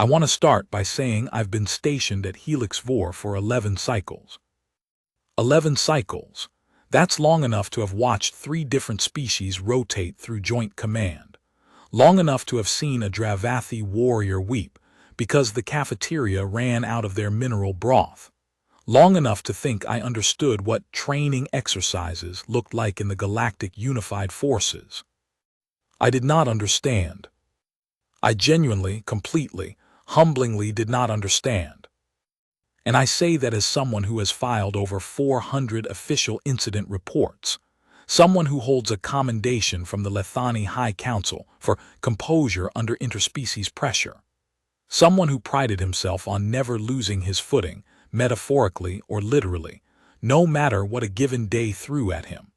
I want to start by saying I've been stationed at Helix 4 for 11 cycles. 11 cycles. That's long enough to have watched 3 different species rotate through joint command. Long enough to have seen a Dravathi warrior weep because the cafeteria ran out of their mineral broth. Long enough to think I understood what training exercises looked like in the galactic unified forces. I did not understand. I genuinely, completely, humblingly did not understand. And I say that as someone who has filed over 400 official incident reports, someone who holds a commendation from the Lethani High Council for composure under interspecies pressure, someone who prided himself on never losing his footing, metaphorically or literally, no matter what a given day threw at him.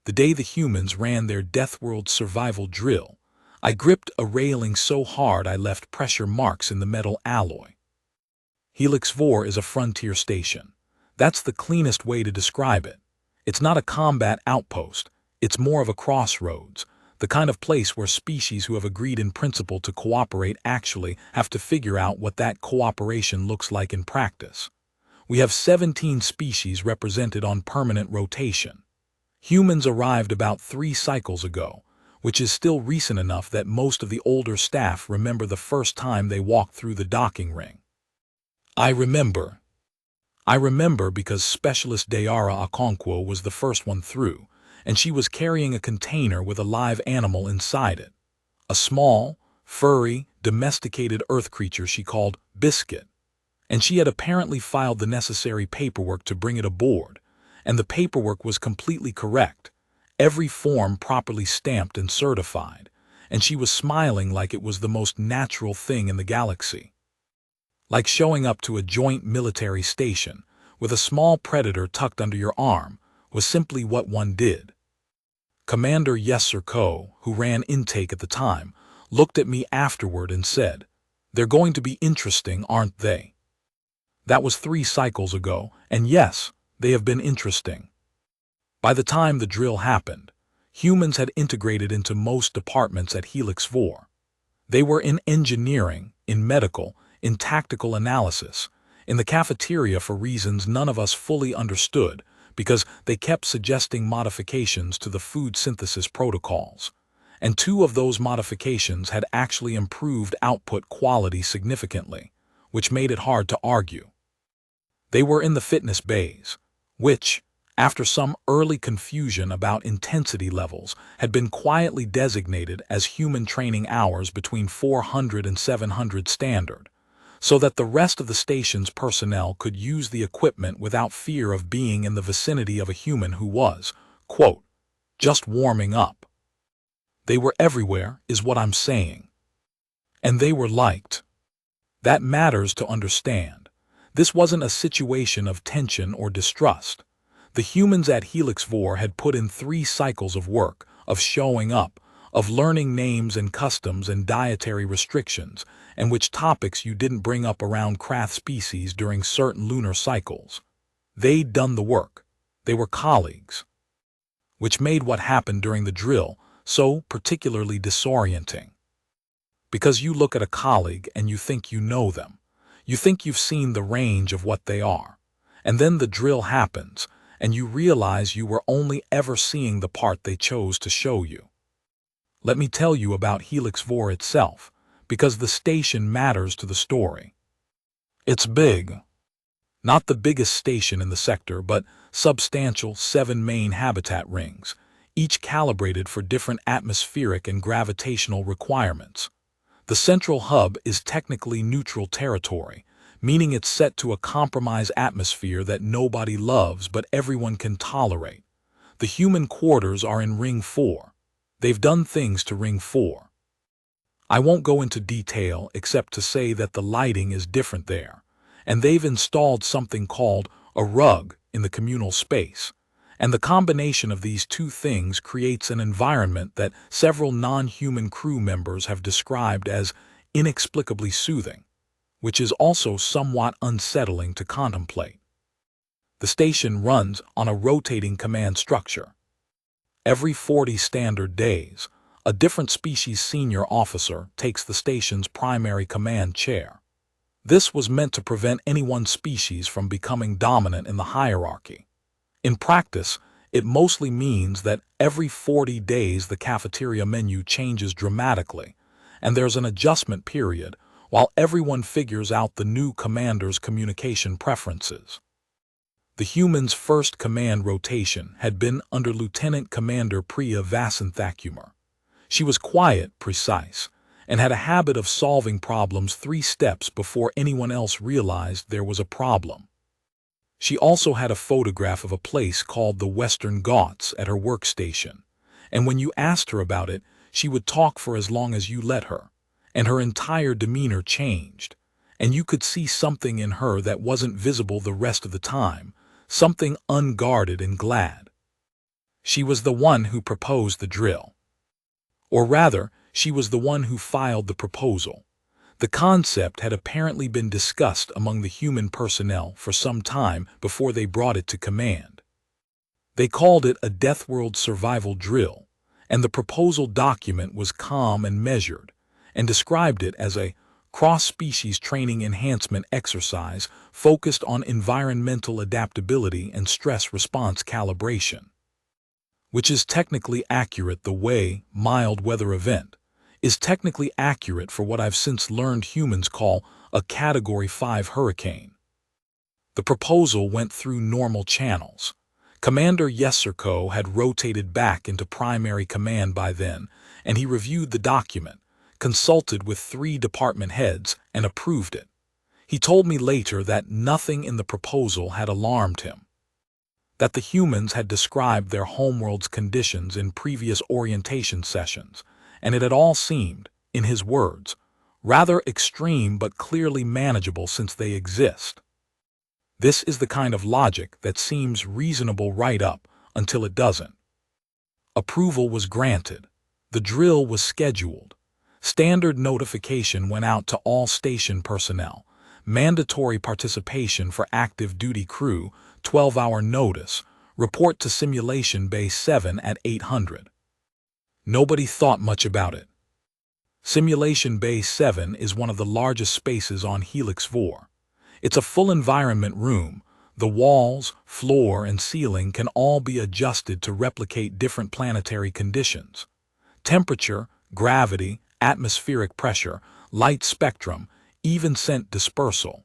The day the humans ran their Deathworld survival drill, I gripped a railing so hard I left pressure marks in the metal alloy. Helix 4 is a frontier station. That's the cleanest way to describe it. It's not a combat outpost, it's more of a crossroads, the kind of place where species who have agreed in principle to cooperate actually have to figure out what that cooperation looks like in practice. We have 17 species represented on permanent rotation. Humans arrived about 3 cycles ago, which is still recent enough that most of the older staff remember the first time they walked through the docking ring. I remember because Specialist Dayara Okonkwo was the first one through, and she was carrying a container with a live animal inside it. A small, furry, domesticated earth creature she called Biscuit. And she had apparently filed the necessary paperwork to bring it aboard, and the paperwork was completely correct, every form properly stamped and certified, and she was smiling like it was the most natural thing in the galaxy. Like showing up to a joint military station with a small predator tucked under your arm was simply what one did. Commander Yesser Ko, who ran intake at the time, looked at me afterward and said, "They're going to be interesting, aren't they?" That was 3 cycles ago, and yes, they have been interesting. By the time the drill happened, humans had integrated into most departments at Helix 4. They were in engineering, in medical, in tactical analysis, in the cafeteria for reasons none of us fully understood because they kept suggesting modifications to the food synthesis protocols. And 2 of those modifications had actually improved output quality significantly, which made it hard to argue. They were in the fitness bays, which, after some early confusion about intensity levels, had been quietly designated as human training hours between 400 and 700 standard, so that the rest of the station's personnel could use the equipment without fear of being in the vicinity of a human who was, quote, just warming up. They were everywhere, is what I'm saying. And they were liked. That matters to understand. This wasn't a situation of tension or distrust. The humans at Helix 4 had put in 3 cycles of work, of showing up, of learning names and customs and dietary restrictions, and which topics you didn't bring up around Krath species during certain lunar cycles. They'd done the work. They were colleagues. Which made what happened during the drill so particularly disorienting. Because you look at a colleague and you think you know them. You think you've seen the range of what they are. And then the drill happens, and you realize you were only ever seeing the part they chose to show you. Let me tell you about Helix 4 itself, because the station matters to the story. It's big. Not the biggest station in the sector, but substantial 7 main habitat rings, each calibrated for different atmospheric and gravitational requirements. The central hub is technically neutral territory, meaning it's set to a compromise atmosphere that nobody loves but everyone can tolerate. The human quarters are in Ring 4. They've done things to Ring 4. I won't go into detail except to say that the lighting is different there, and they've installed something called a rug in the communal space. And the combination of these 2 things creates an environment that several non-human crew members have described as inexplicably soothing, which is also somewhat unsettling to contemplate. The station runs on a rotating command structure. Every 40 standard days, A different species senior officer takes the station's primary command chair. This was meant to prevent any one species from becoming dominant in the hierarchy. In practice, it mostly means that every 40 days the cafeteria menu changes dramatically, and there's an adjustment period while everyone figures out the new commander's communication preferences. The humans' first command rotation had been under Lieutenant Commander Priya Vasanthakumar. She was quiet, precise, and had a habit of solving problems 3 steps before anyone else realized there was a problem. She also had a photograph of a place called the Western Ghats at her workstation, and when you asked her about it, she would talk for as long as you let her, and her entire demeanor changed, and you could see something in her that wasn't visible the rest of the time, something unguarded and glad. She was the one who proposed the drill. Or rather, she was the one who filed the proposal. The concept had apparently been discussed among the human personnel for some time before they brought it to command. They called it a Deathworld survival drill, and the proposal document was calm and measured, and described it as a cross-species training enhancement exercise focused on environmental adaptability and stress response calibration. Which is technically accurate the way mild weather event is technically accurate for what I've since learned humans call a Category 5 hurricane. The proposal went through normal channels. Commander Yeserko had rotated back into primary command by then, and he reviewed the document, consulted with 3 department heads, and approved it. He told me later that nothing in the proposal had alarmed him. That the humans had described their homeworld's conditions in previous orientation sessions, and it had all seemed, in his words, rather extreme but clearly manageable since they exist. This is the kind of logic that seems reasonable right up until it doesn't. Approval was granted. The drill was scheduled. Standard notification went out to all station personnel. Mandatory participation for active duty crew, 12-hour notice, report to Simulation Bay 7 at 800. Nobody thought much about it. Simulation Bay 7 is one of the largest spaces on Helix 4. It's a full environment room. The walls, floor, and ceiling can all be adjusted to replicate different planetary conditions. Temperature, gravity, atmospheric pressure, light spectrum, even scent dispersal.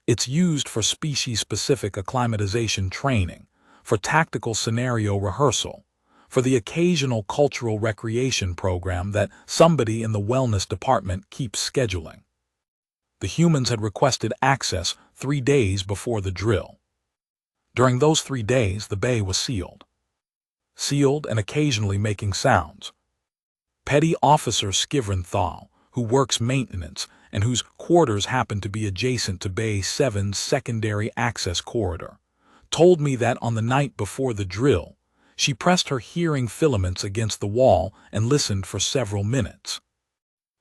It's used for species-specific acclimatization training, for tactical scenario rehearsal, for the occasional cultural recreation program that somebody in the wellness department keeps scheduling. The humans had requested access 3 days before the drill. During those 3 days, the bay was sealed. Sealed and occasionally making sounds. Petty Officer Skivrenthal, who works maintenance and whose quarters happen to be adjacent to Bay 7's secondary access corridor, told me that on the night before the drill, she pressed her hearing filaments against the wall and listened for several minutes.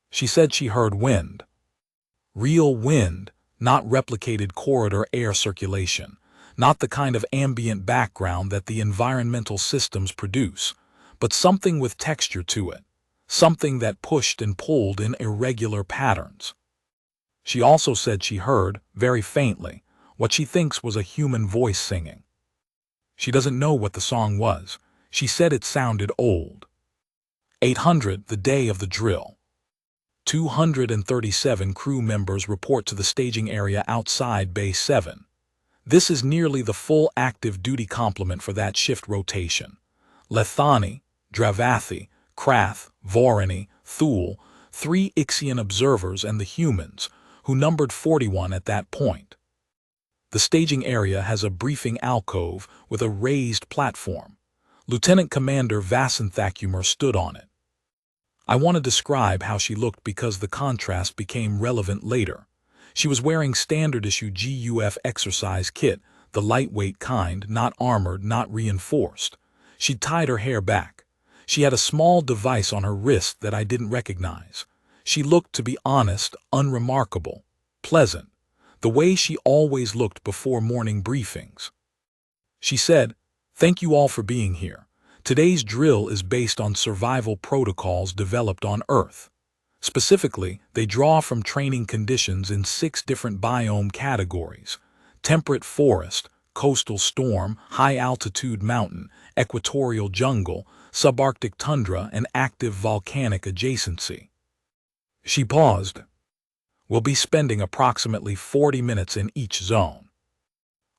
She said she heard wind. Real wind, not replicated corridor air circulation, not the kind of ambient background that the environmental systems produce, but something with texture to it, something that pushed and pulled in irregular patterns. She also said she heard, very faintly, what she thinks was a human voice singing. She doesn't know what the song was. She said it sounded old. 800, the day of the drill. 237 crew members report to the staging area outside Bay 7. This is nearly the full active duty complement for that shift rotation. Lethani, Dravathi, Krath, Vorani, Thule, 3 Ixian observers and the humans, who numbered 41 at that point. The staging area has a briefing alcove with a raised platform. Lieutenant Commander Vasanthakumar stood on it. I want to describe how she looked because the contrast became relevant later. She was wearing standard-issue GUF exercise kit, the lightweight kind, not armored, not reinforced. She'd tied her hair back. She had a small device on her wrist that I didn't recognize. She looked, to be honest, unremarkable, pleasant, the way she always looked before morning briefings. She said, "Thank you all for being here. Today's drill is based on survival protocols developed on Earth. Specifically, they draw from training conditions in 6 different biome categories: temperate forest, coastal storm, high-altitude mountain, equatorial jungle, subarctic tundra, and active volcanic adjacency. She paused. We'll be spending approximately 40 minutes in each zone.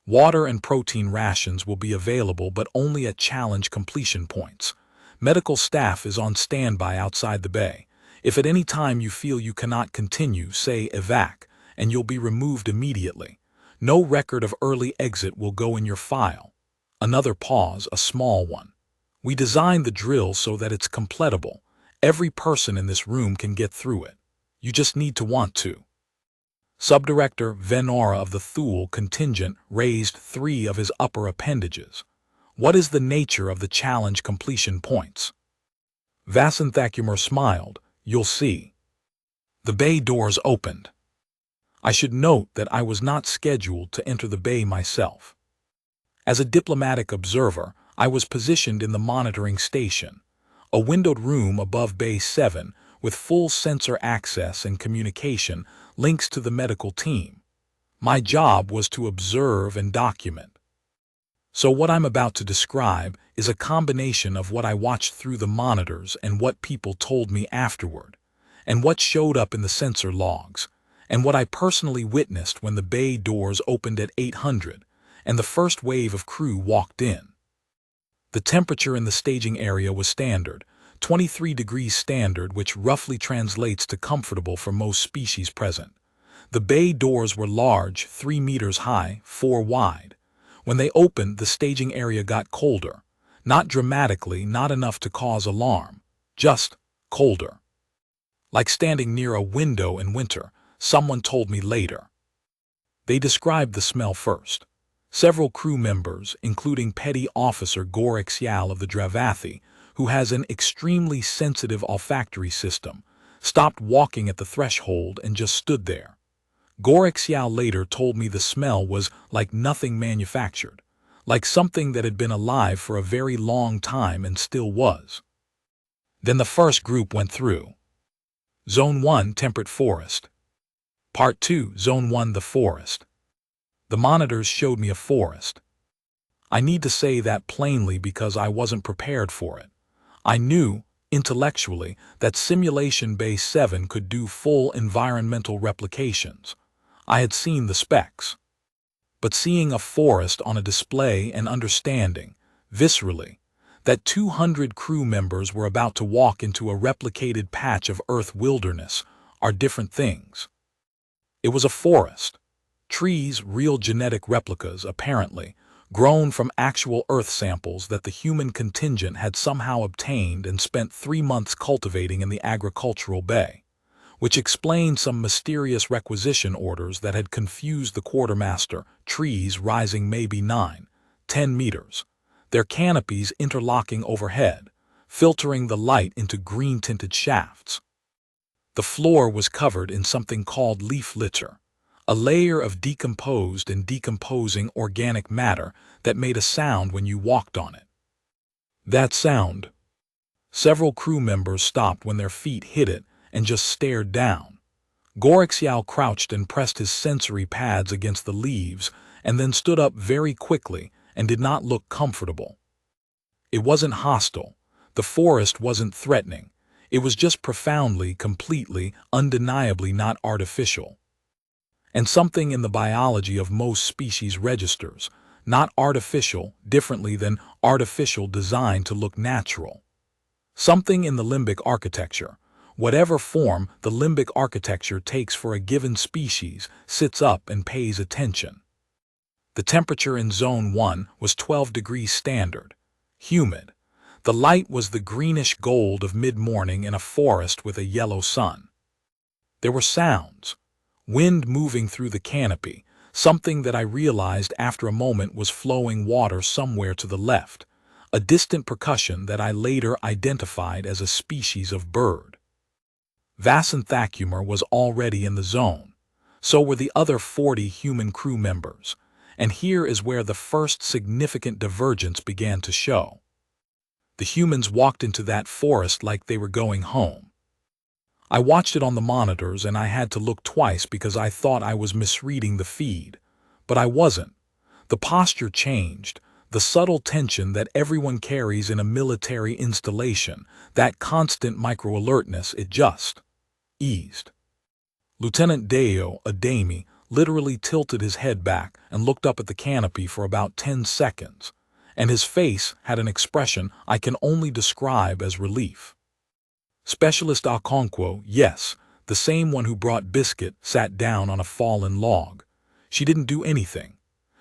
Water and protein rations will be available, but only at challenge completion points. Medical staff is on standby outside the bay. If at any time you feel you cannot continue, say evac, and you'll be removed immediately. No record of early exit will go in your file. Another pause, a small one. We designed the drill so that it's completable. Every person in this room can get through it. You just need to want to. Subdirector Venora of the Thule contingent raised 3 of his upper appendages. What is the nature of the challenge completion points? Vasanthakumar smiled. You'll see. The bay doors opened. I should note that I was not scheduled to enter the bay myself. As a diplomatic observer, I was positioned in the monitoring station, a windowed room above Bay 7 with full sensor access and communication links to the medical team. My job was to observe and document. So what I'm about to describe is a combination of what I watched through the monitors and what people told me afterward, and what showed up in the sensor logs, and what I personally witnessed when the bay doors opened at 800 and the first wave of crew walked in. The temperature in the staging area was standard, 23 degrees standard, which roughly translates to comfortable for most species present. The bay doors were large, 3 meters high, 4 wide. When they opened, the staging area got colder. Not dramatically, not enough to cause alarm. Just colder. Like standing near a window in winter, someone told me later. They described the smell first. Several crew members, including Petty Officer Gorexial of the Dravathi, who has an extremely sensitive olfactory system, stopped walking at the threshold and just stood there. Gorexial later told me the smell was like nothing manufactured, like something that had been alive for a very long time and still was. Then the first group went through. Zone 1, Temperate Forest. Part 2, Zone 1, the forest. The monitors showed me a forest. I need to say that plainly because I wasn't prepared for it. I knew, intellectually, that Simulation Bay 7 could do full environmental replications. I had seen the specs. But seeing a forest on a display and understanding, viscerally, that 200 crew members were about to walk into a replicated patch of Earth wilderness are different things. It was a forest. Trees, real genetic replicas, apparently, grown from actual Earth samples that the human contingent had somehow obtained and spent 3 months cultivating in the agricultural bay, which explained some mysterious requisition orders that had confused the quartermaster. Trees rising maybe 9–10 meters, their canopies interlocking overhead, filtering the light into green-tinted shafts. The floor was covered in something called leaf litter, a layer of decomposed and decomposing organic matter that made a sound when you walked on it. That sound. Several crew members stopped when their feet hit it and just stared down. Gorexial crouched and pressed his sensory pads against the leaves and then stood up very quickly and did not look comfortable. It wasn't hostile. The forest wasn't threatening. It was just profoundly, completely, undeniably not artificial. And something in the biology of most species registers, not artificial, differently than artificial designed to look natural. Something in the limbic architecture, whatever form the limbic architecture takes for a given species, sits up and pays attention. The temperature in Zone 1 was 12 degrees standard, humid. The light was the greenish gold of mid-morning in a forest with a yellow sun. There were sounds. Wind moving through the canopy, something that I realized after a moment was flowing water somewhere to the left, a distant percussion that I later identified as a species of bird. Vasanthakumar was already in the zone. So were the other 40 human crew members, and here is where the first significant divergence began to show. The humans walked into that forest like they were going home. I watched it on the monitors and I had to look twice because I thought I was misreading the feed. But I wasn't. The posture changed, the subtle tension that everyone carries in a military installation, that constant micro-alertness, it just eased. Lieutenant Deo Ademi literally tilted his head back and looked up at the canopy for about 10 seconds, and his face had an expression I can only describe as relief. Specialist Okonkwo, yes, the same one who brought Biscuit, sat down on a fallen log. She didn't do anything.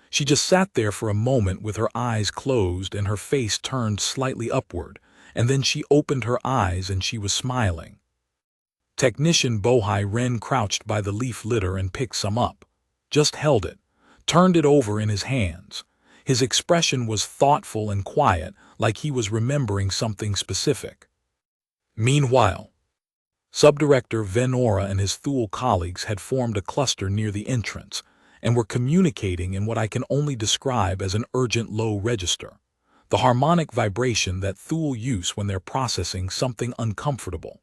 She just sat there for a moment with her eyes closed and her face turned slightly upward, and then she opened her eyes and she was smiling. Technician Bohai Ren crouched by the leaf litter and picked some up. Just held it, turned it over in his hands. His expression was thoughtful and quiet, like he was remembering something specific. Meanwhile, Subdirector Venora and his Thule colleagues had formed a cluster near the entrance and were communicating in what I can only describe as an urgent low register, the harmonic vibration that Thule use when they're processing something uncomfortable.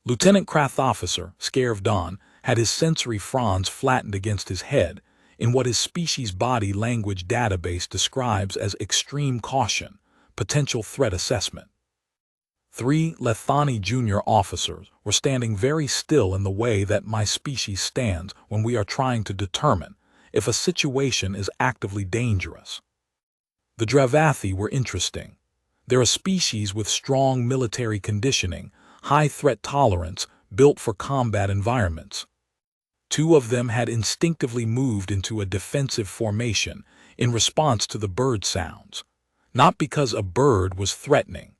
Lieutenant Krath Officer, Scarvdon, had his sensory fronds flattened against his head in what his species body language database describes as extreme caution, potential threat assessment. 3 Lethani junior officers were standing very still in the way that my species stands when we are trying to determine if a situation is actively dangerous. The Dravathi were interesting. They're a species with strong military conditioning, high threat tolerance, built for combat environments. 2 of them had instinctively moved into a defensive formation in response to the bird sounds, not because a bird was threatening,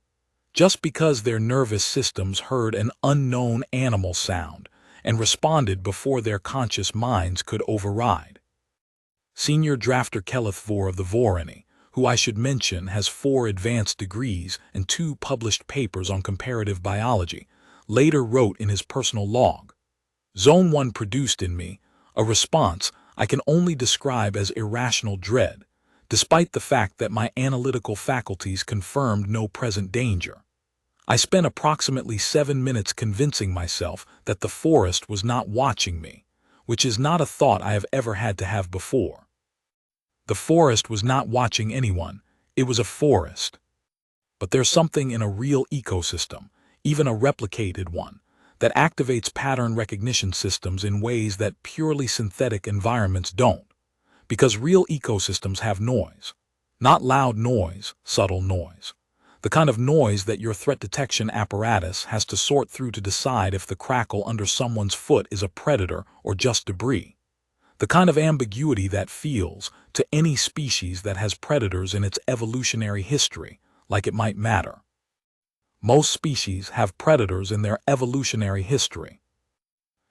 just because their nervous systems heard an unknown animal sound and responded before their conscious minds could override. Senior Drafter Keleth Vor of the Vorani, who I should mention has 4 advanced degrees and 2 published papers on comparative biology, later wrote in his personal log, Zone 1 produced in me a response I can only describe as irrational dread, despite the fact that my analytical faculties confirmed no present danger. I spent approximately 7 minutes convincing myself that the forest was not watching me, which is not a thought I have ever had to have before. The forest was not watching anyone, it was a forest. But there's something in a real ecosystem, even a replicated one, that activates pattern recognition systems in ways that purely synthetic environments don't. Because real ecosystems have noise. Not loud noise, subtle noise. The kind of noise that your threat detection apparatus has to sort through to decide if the crackle under someone's foot is a predator or just debris. The kind of ambiguity that feels, to any species that has predators in its evolutionary history, like it might matter. Most species have predators in their evolutionary history.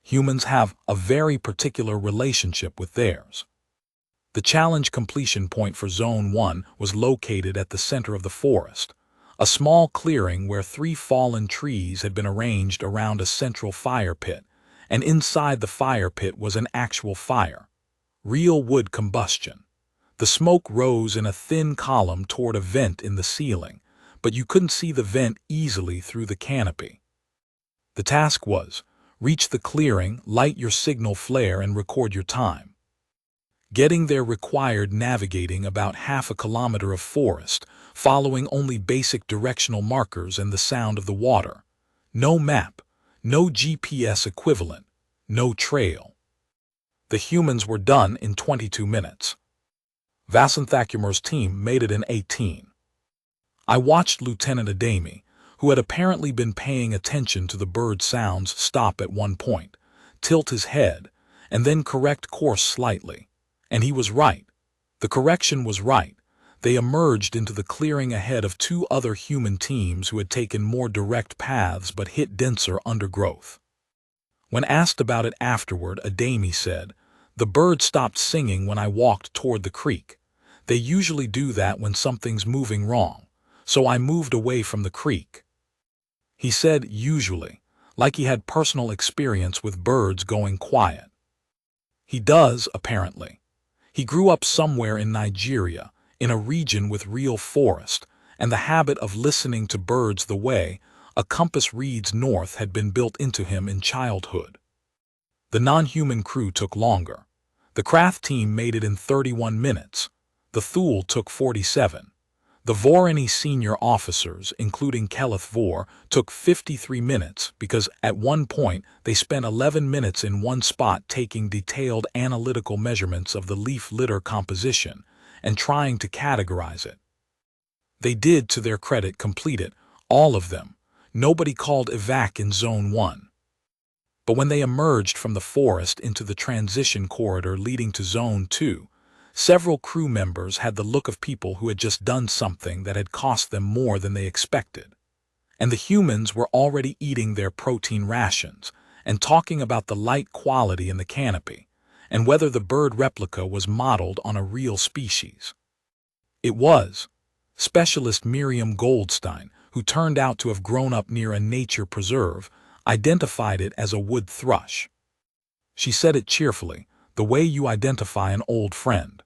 Humans have a very particular relationship with theirs. The challenge completion point for Zone 1 was located at the center of the forest, a small clearing where 3 fallen trees had been arranged around a central fire pit, and inside the fire pit was an actual fire. Real wood combustion. The smoke rose in a thin column toward a vent in the ceiling, but you couldn't see the vent easily through the canopy. The task was, reach the clearing, light your signal flare, and record your time. Getting there required navigating about half a kilometer of forest, following only basic directional markers and the sound of the water. No map, no GPS equivalent, no trail. The humans were done in 22 minutes. Vasanthakumar's team made it in 18. I watched Lieutenant Ademi, who had apparently been paying attention to the bird sounds, stop at one point, tilt his head, and then correct course slightly. And he was right. The correction was right. They emerged into the clearing ahead of 2 other human teams who had taken more direct paths but hit denser undergrowth. When asked about it afterward, Ademi said, "The bird stopped singing when I walked toward the creek. They usually do that when something's moving wrong, so I moved away from the creek." He said usually, like he had personal experience with birds going quiet. He does, apparently. He grew up somewhere in Nigeria, in a region with real forest, and the habit of listening to birds the way a compass reads north had been built into him in childhood. The non-human crew took longer. The craft team made it in 31 minutes. The Thule took 47. The Vorani senior officers, including Keleth Vor, took 53 minutes because at one point they spent 11 minutes in one spot taking detailed analytical measurements of the leaf litter composition and trying to categorize it. They did, to their credit, complete it, all of them. Nobody called evac in Zone 1. But when they emerged from the forest into the transition corridor leading to Zone 2, several crew members had the look of people who had just done something that had cost them more than they expected. And the humans were already eating their protein rations and talking about the light quality in the canopy and whether the bird replica was modeled on a real species. It was. Specialist Miriam Goldstein, who turned out to have grown up near a nature preserve, identified it as a wood thrush. She said it cheerfully, the way you identify an old friend.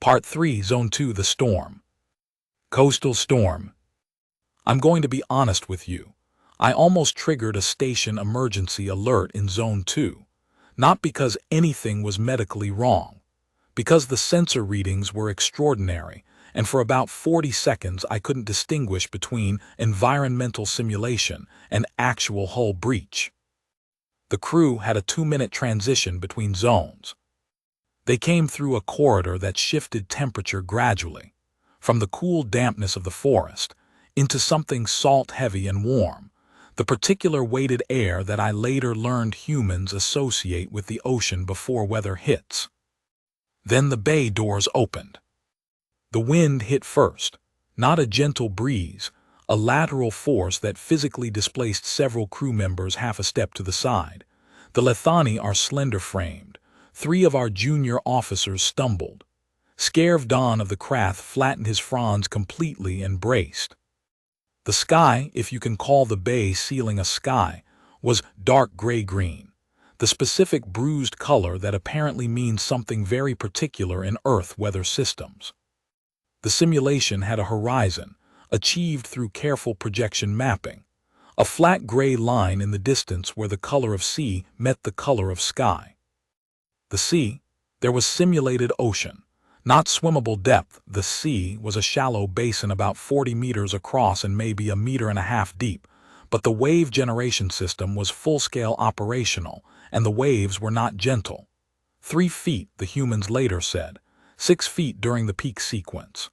Part 3, Zone 2, the storm. Coastal storm. I'm going to be honest with you. I almost triggered a station emergency alert in Zone 2, not because anything was medically wrong, because the sensor readings were extraordinary, and for about 40 seconds I couldn't distinguish between environmental simulation and actual hull breach. The crew had a 2-minute transition between zones. They came through a corridor that shifted temperature gradually, from the cool dampness of the forest into something salt-heavy and warm, the particular weighted air that I later learned humans associate with the ocean before weather hits. Then the bay doors opened. The wind hit first, not a gentle breeze, a lateral force that physically displaced several crew members half a step to the side. The Lethani are slender-framed. 3 of our junior officers stumbled. Scarve Don of the Krath flattened his fronds completely and braced. The sky, if you can call the bay ceiling a sky, was dark gray-green, the specific bruised color that apparently means something very particular in Earth weather systems. The simulation had a horizon, achieved through careful projection mapping, a flat gray line in the distance where the color of sea met the color of sky. The sea, there was simulated ocean, not swimmable depth. The sea was a shallow basin about 40 meters across and maybe 1.5 meters deep, but the wave generation system was full-scale operational, and the waves were not gentle. 3 feet, the humans later said, 6 feet during the peak sequence.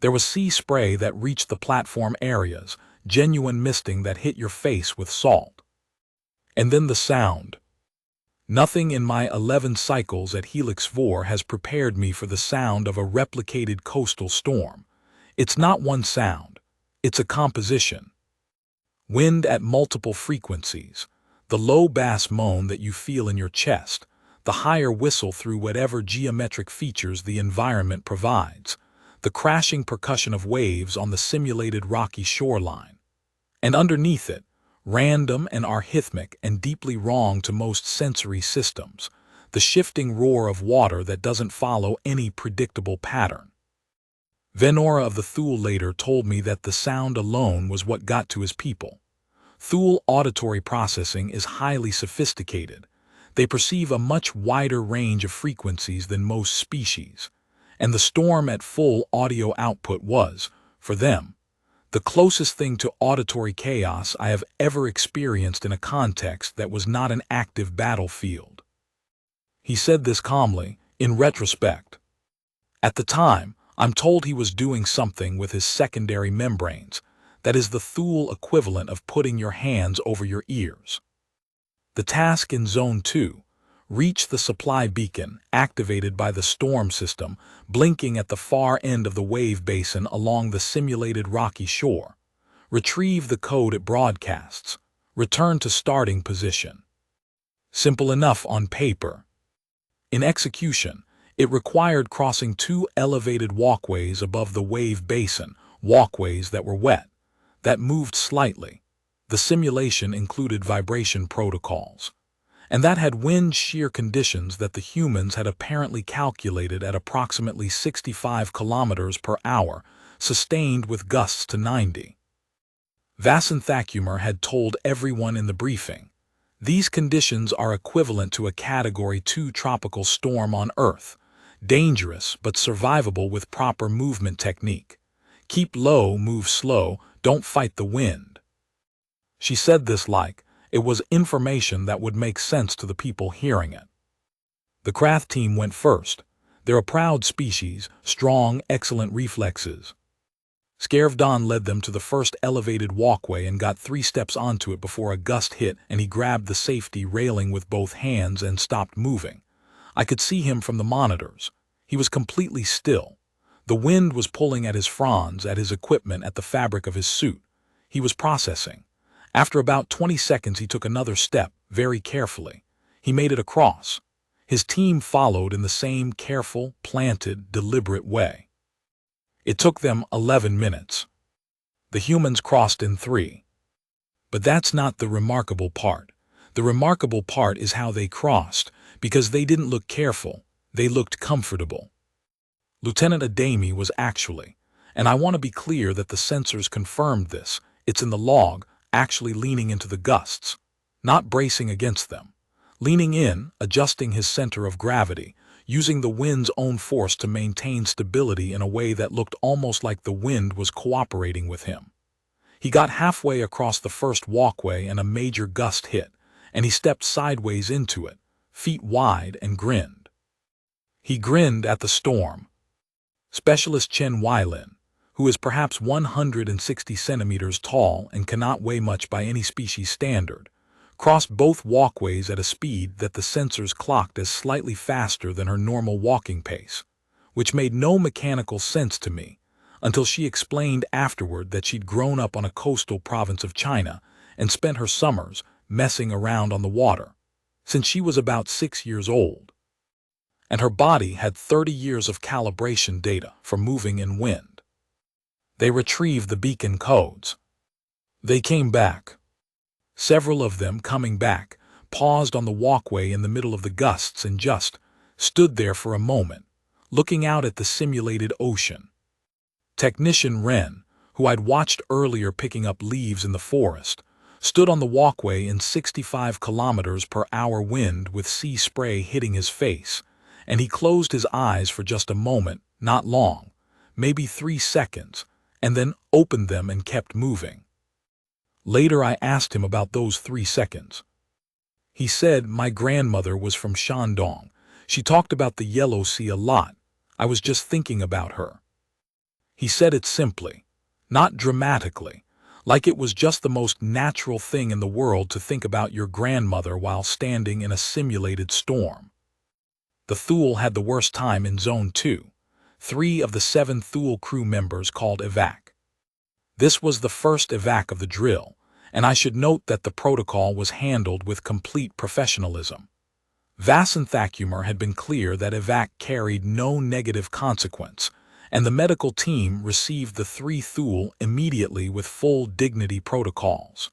There was sea spray that reached the platform areas, genuine misting that hit your face with salt. And then the sound. Nothing in my 11 cycles at Helix Vor has prepared me for the sound of a replicated coastal storm. It's not one sound. It's a composition. Wind at multiple frequencies, the low bass moan that you feel in your chest, the higher whistle through whatever geometric features the environment provides, the crashing percussion of waves on the simulated rocky shoreline. And underneath it, random and arrhythmic and deeply wrong to most sensory systems, the shifting roar of water that doesn't follow any predictable pattern. Venora of the Thule later told me that the sound alone was what got to his people. Thule auditory processing is highly sophisticated. They perceive a much wider range of frequencies than most species, and the storm at full audio output was, for them, the closest thing to auditory chaos I have ever experienced in a context that was not an active battlefield. He said this calmly, in retrospect. At the time, I'm told he was doing something with his secondary membranes, that is the Thule equivalent of putting your hands over your ears. The task in Zone 2, reach the supply beacon activated by the storm system blinking at the far end of the wave basin along the simulated rocky shore, retrieve the code it broadcasts, return to starting position. Simple enough on paper. In execution, it required crossing 2 elevated walkways above the wave basin, walkways that were wet, that moved slightly. The simulation included vibration protocols, and that had wind shear conditions that the humans had apparently calculated at approximately 65 kilometers per hour sustained with gusts to 90. Vasanthacumer had told everyone in the briefing, "These conditions are equivalent to a Category 2 tropical storm on Earth, dangerous but survivable with proper movement technique. Keep low, move slow, don't fight the wind." She said this like it was information that would make sense to the people hearing it. The craft team went first. They're a proud species, strong, excellent reflexes. Scarvdon led them to the first elevated walkway and got 3 steps onto it before a gust hit and he grabbed the safety railing with both hands and stopped moving. I could see him from the monitors. He was completely still. The wind was pulling at his fronds, at his equipment, at the fabric of his suit. He was processing. After about 20 seconds he took another step, very carefully. He made it across. His team followed in the same careful, planted, deliberate way. It took them 11 minutes. The humans crossed in 3. But that's not the remarkable part. The remarkable part is how they crossed, because they didn't look careful, they looked comfortable. Lieutenant Adami was actually, and I want to be clear that the sensors confirmed this, it's in the log, actually leaning into the gusts, not bracing against them. Leaning in, adjusting his center of gravity, using the wind's own force to maintain stability in a way that looked almost like the wind was cooperating with him. He got halfway across the first walkway and a major gust hit, and he stepped sideways into it, feet wide, and grinned. He grinned at the storm. Specialist Chen Weilin, who is perhaps 160 centimeters tall and cannot weigh much by any species standard, crossed both walkways at a speed that the sensors clocked as slightly faster than her normal walking pace, which made no mechanical sense to me until she explained afterward that she'd grown up on a coastal province of China and spent her summers messing around on the water since she was about 6 years old. And her body had 30 years of calibration data for moving in wind. They retrieved the beacon codes. They came back. Several of them, coming back, paused on the walkway in the middle of the gusts and just stood there for a moment, looking out at the simulated ocean. Technician Ren, who I'd watched earlier picking up leaves in the forest, stood on the walkway in 65 kilometers per hour wind with sea spray hitting his face, and he closed his eyes for just a moment, not long, maybe 3 seconds, and then opened them and kept moving. Later I asked him about those 3 seconds. He said, "My grandmother was from Shandong. She talked about the Yellow Sea a lot. I was just thinking about her." He said it simply, not dramatically, like it was just the most natural thing in the world to think about your grandmother while standing in a simulated storm. The Thule had the worst time in Zone 2. 3 of the 7 Thule crew members called evac. This was the first evac of the drill, and I should note that the protocol was handled with complete professionalism. Vasanthacumer had been clear that evac carried no negative consequence, and the medical team received the 3 Thule immediately with full dignity protocols.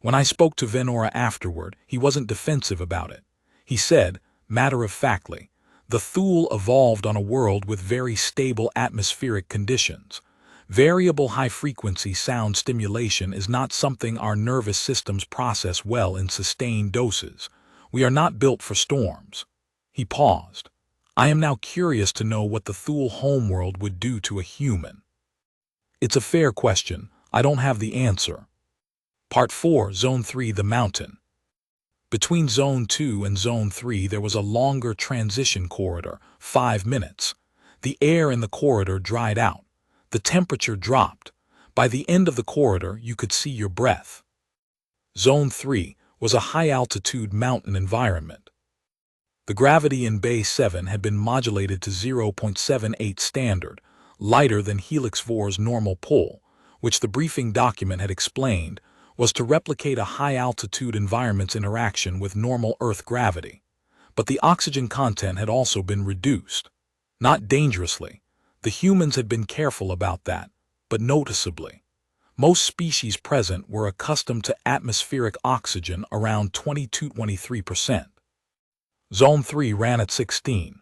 When I spoke to Venora afterward, he wasn't defensive about it. He said, matter-of-factly, the Thule evolved on a world with very stable atmospheric conditions. Variable high-frequency sound stimulation is not something our nervous systems process well in sustained doses. We are not built for storms. He paused. I am now curious to know what the Thule homeworld would do to a human. It's a fair question. I don't have the answer. Part 4, Zone 3, the mountain. Between Zone 2 and Zone 3 there was a longer transition corridor, 5 minutes. The air in the corridor dried out. The temperature dropped. By the end of the corridor, you could see your breath. Zone 3 was a high-altitude mountain environment. The gravity in Bay 7 had been modulated to 0.78 standard, lighter than Helix 4's normal pull, which the briefing document had explained was to replicate a high-altitude environment's interaction with normal Earth gravity. But the oxygen content had also been reduced. Not dangerously. The humans had been careful about that, but noticeably. Most species present were accustomed to atmospheric oxygen around 22–23%. Zone 3 ran at 16.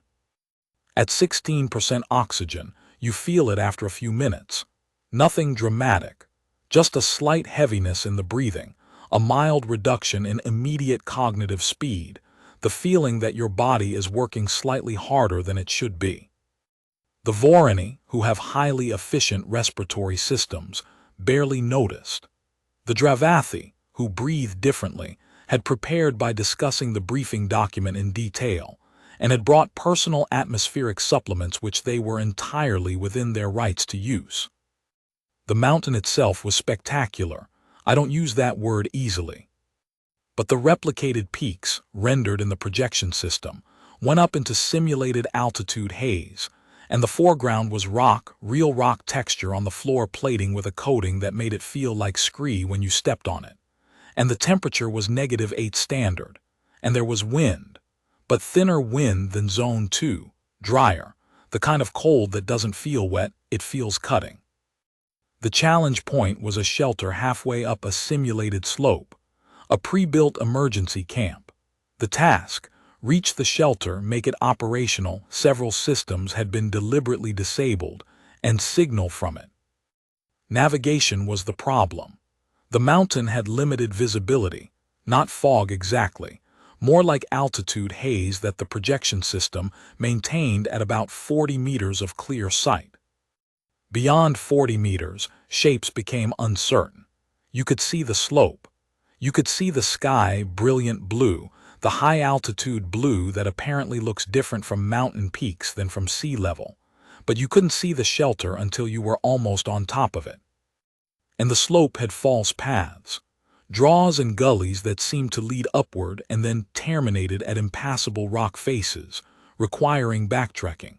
At 16% oxygen, You feel it after a few minutes. Nothing dramatic, just a slight heaviness in the breathing, a mild reduction in immediate cognitive speed, the feeling that your body is working slightly harder than it should be. The Vorani, who have highly efficient respiratory systems, barely noticed. The Dravathi, who breathe differently, had prepared by discussing the briefing document in detail, and had brought personal atmospheric supplements which they were entirely within their rights to use. The mountain itself was spectacular. I don't use that word easily. But the replicated peaks, rendered in the projection system, went up into simulated altitude haze, and the foreground was rock, real rock texture on the floor plating with a coating that made it feel like scree when you stepped on it. And the temperature was -8 standard, and there was wind, but thinner wind than Zone 2, drier, the kind of cold that doesn't feel wet, it feels cutting. The challenge point was a shelter halfway up a simulated slope, a pre-built emergency camp. The task: reach the shelter, make it operational, several systems had been deliberately disabled, and signal from it. Navigation was the problem. The mountain had limited visibility, not fog exactly, more like altitude haze that the projection system maintained at about 40 meters of clear sight. Beyond 40 meters, shapes became uncertain. You could see the slope. You could see the sky, brilliant blue, the high-altitude blue that apparently looks different from mountain peaks than from sea level, but you couldn't see the shelter until you were almost on top of it. And the slope had false paths, draws and gullies that seemed to lead upward and then terminated at impassable rock faces, requiring backtrekking.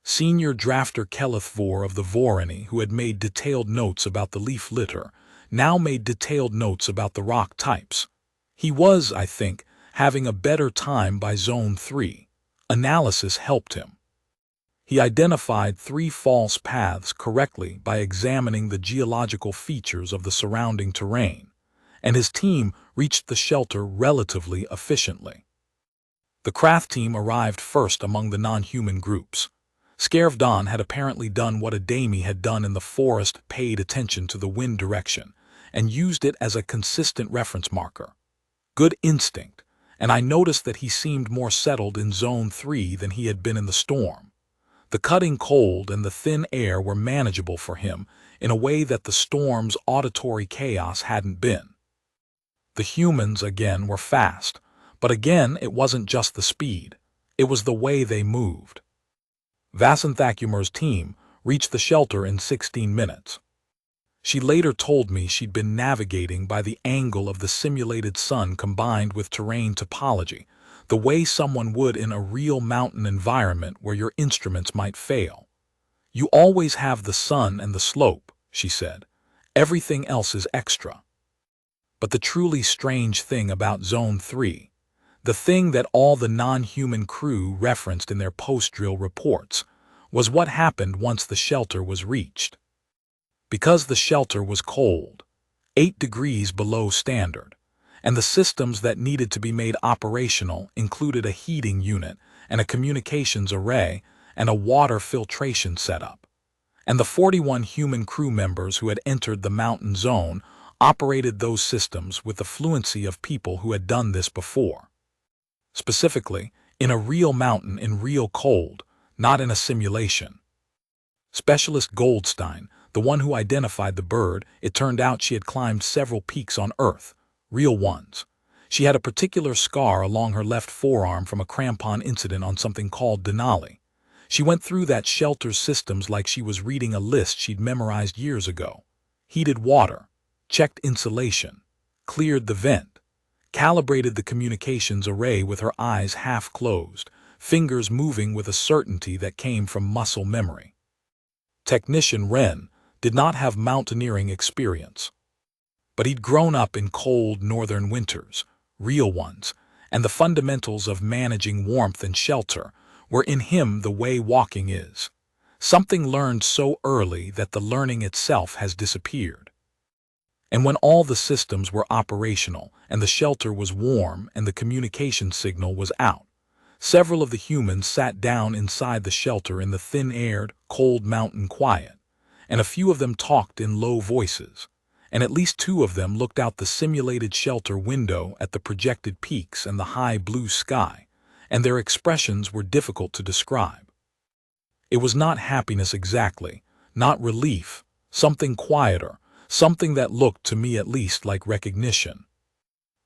Senior drafter Keleth Vor of the Vorani, who had made detailed notes about the leaf litter, now made detailed notes about the rock types. He was, I think, having a better time by Zone 3. Analysis helped him. He identified 3 false paths correctly by examining the geological features of the surrounding terrain, and his team reached the shelter relatively efficiently. The Krath team arrived first among the non-human groups. Skervdon had apparently done what Adami had done in the forest, paid attention to the wind direction, and used it as a consistent reference marker. Good instinct, and I noticed that he seemed more settled in Zone 3 than he had been in the storm. The cutting cold and the thin air were manageable for him in a way that the storm's auditory chaos hadn't been. The humans, again, were fast, but again it wasn't just the speed, it was the way they moved. Vasanthakumar's team reached the shelter in 16 minutes. She later told me she'd been navigating by the angle of the simulated sun combined with terrain topology, the way someone would in a real mountain environment where your instruments might fail. You always have the sun and the slope, she said. Everything else is extra. But the truly strange thing about Zone 3, the thing that all the non-human crew referenced in their post-drill reports, was what happened once the shelter was reached. Because the shelter was cold, 8 degrees below standard, and the systems that needed to be made operational included a heating unit and a communications array and a water filtration setup. And the 41 human crew members who had entered the mountain zone operated those systems with the fluency of people who had done this before. Specifically, in a real mountain in real cold, not in a simulation. Specialist Goldstein, the one who identified the bird, it turned out she had climbed several peaks on Earth, real ones. She had a particular scar along her left forearm from a crampon incident on something called Denali. She went through that shelter's systems like she was reading a list she'd memorized years ago. Heated water, checked insulation, cleared the vent, calibrated the communications array with her eyes half closed, fingers moving with a certainty that came from muscle memory. Technician Wren did not have mountaineering experience, but he'd grown up in cold northern winters, real ones, and the fundamentals of managing warmth and shelter were in him the way walking is, something learned so early that the learning itself has disappeared. And when all the systems were operational and the shelter was warm and the communication signal was out, Several of the humans sat down inside the shelter in the thin-aired, cold mountain quiet, and a few of them talked in low voices, and at least two of them looked out the simulated shelter window at the projected peaks and the high blue sky, and their expressions were difficult to describe. It was not happiness exactly, not relief, something quieter, something that looked to me at least like recognition.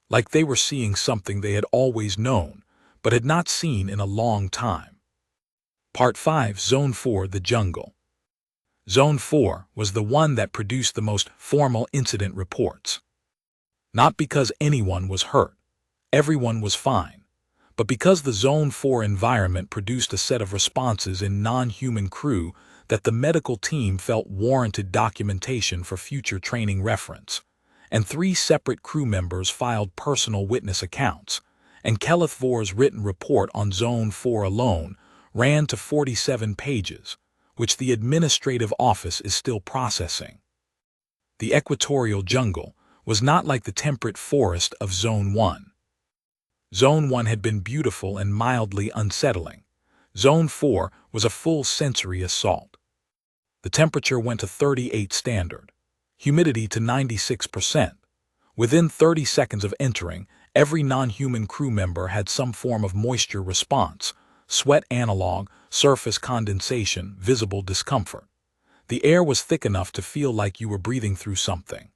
Like they were seeing something they had always known, but had not seen in a long time. Part 5, Zone 4, The Jungle. Zone 4 was the one that produced the most formal incident reports. Not because anyone was hurt, everyone was fine, but because the Zone 4 environment produced a set of responses in non-human crew that the medical team felt warranted documentation for future training reference, and 3 separate crew members filed personal witness accounts, and Keleth Vor's written report on Zone 4 alone ran to 47 pages, which the administrative office is still processing. The equatorial jungle was not like the temperate forest of Zone 1. Zone 1 had been beautiful and mildly unsettling. Zone 4 was a full sensory assault. The temperature went to 38 standard, humidity to 96%. Within 30 seconds of entering, every non-human crew member had some form of moisture response, sweat analog, surface condensation, visible discomfort. The air was thick enough to feel like you were breathing through something.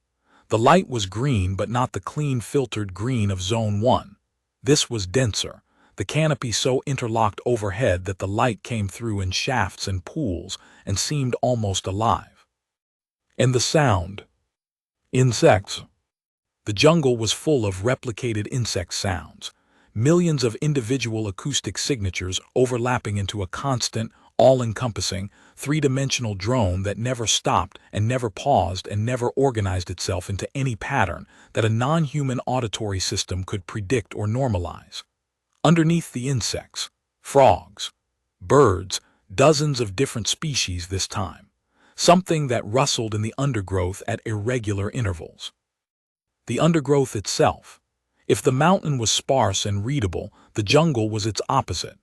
The light was green, but not the clean filtered green of Zone 1. This was denser, the canopy so interlocked overhead that the light came through in shafts and pools and seemed almost alive. And the sound. Insects. The jungle was full of replicated insect sounds, millions of individual acoustic signatures overlapping into a constant, all-encompassing, three-dimensional drone that never stopped and never paused and never organized itself into any pattern that a non-human auditory system could predict or normalize. Underneath the insects, frogs, birds, dozens of different species this time, something that rustled in the undergrowth at irregular intervals. The undergrowth itself. If the mountain was sparse and readable, the jungle was its opposite.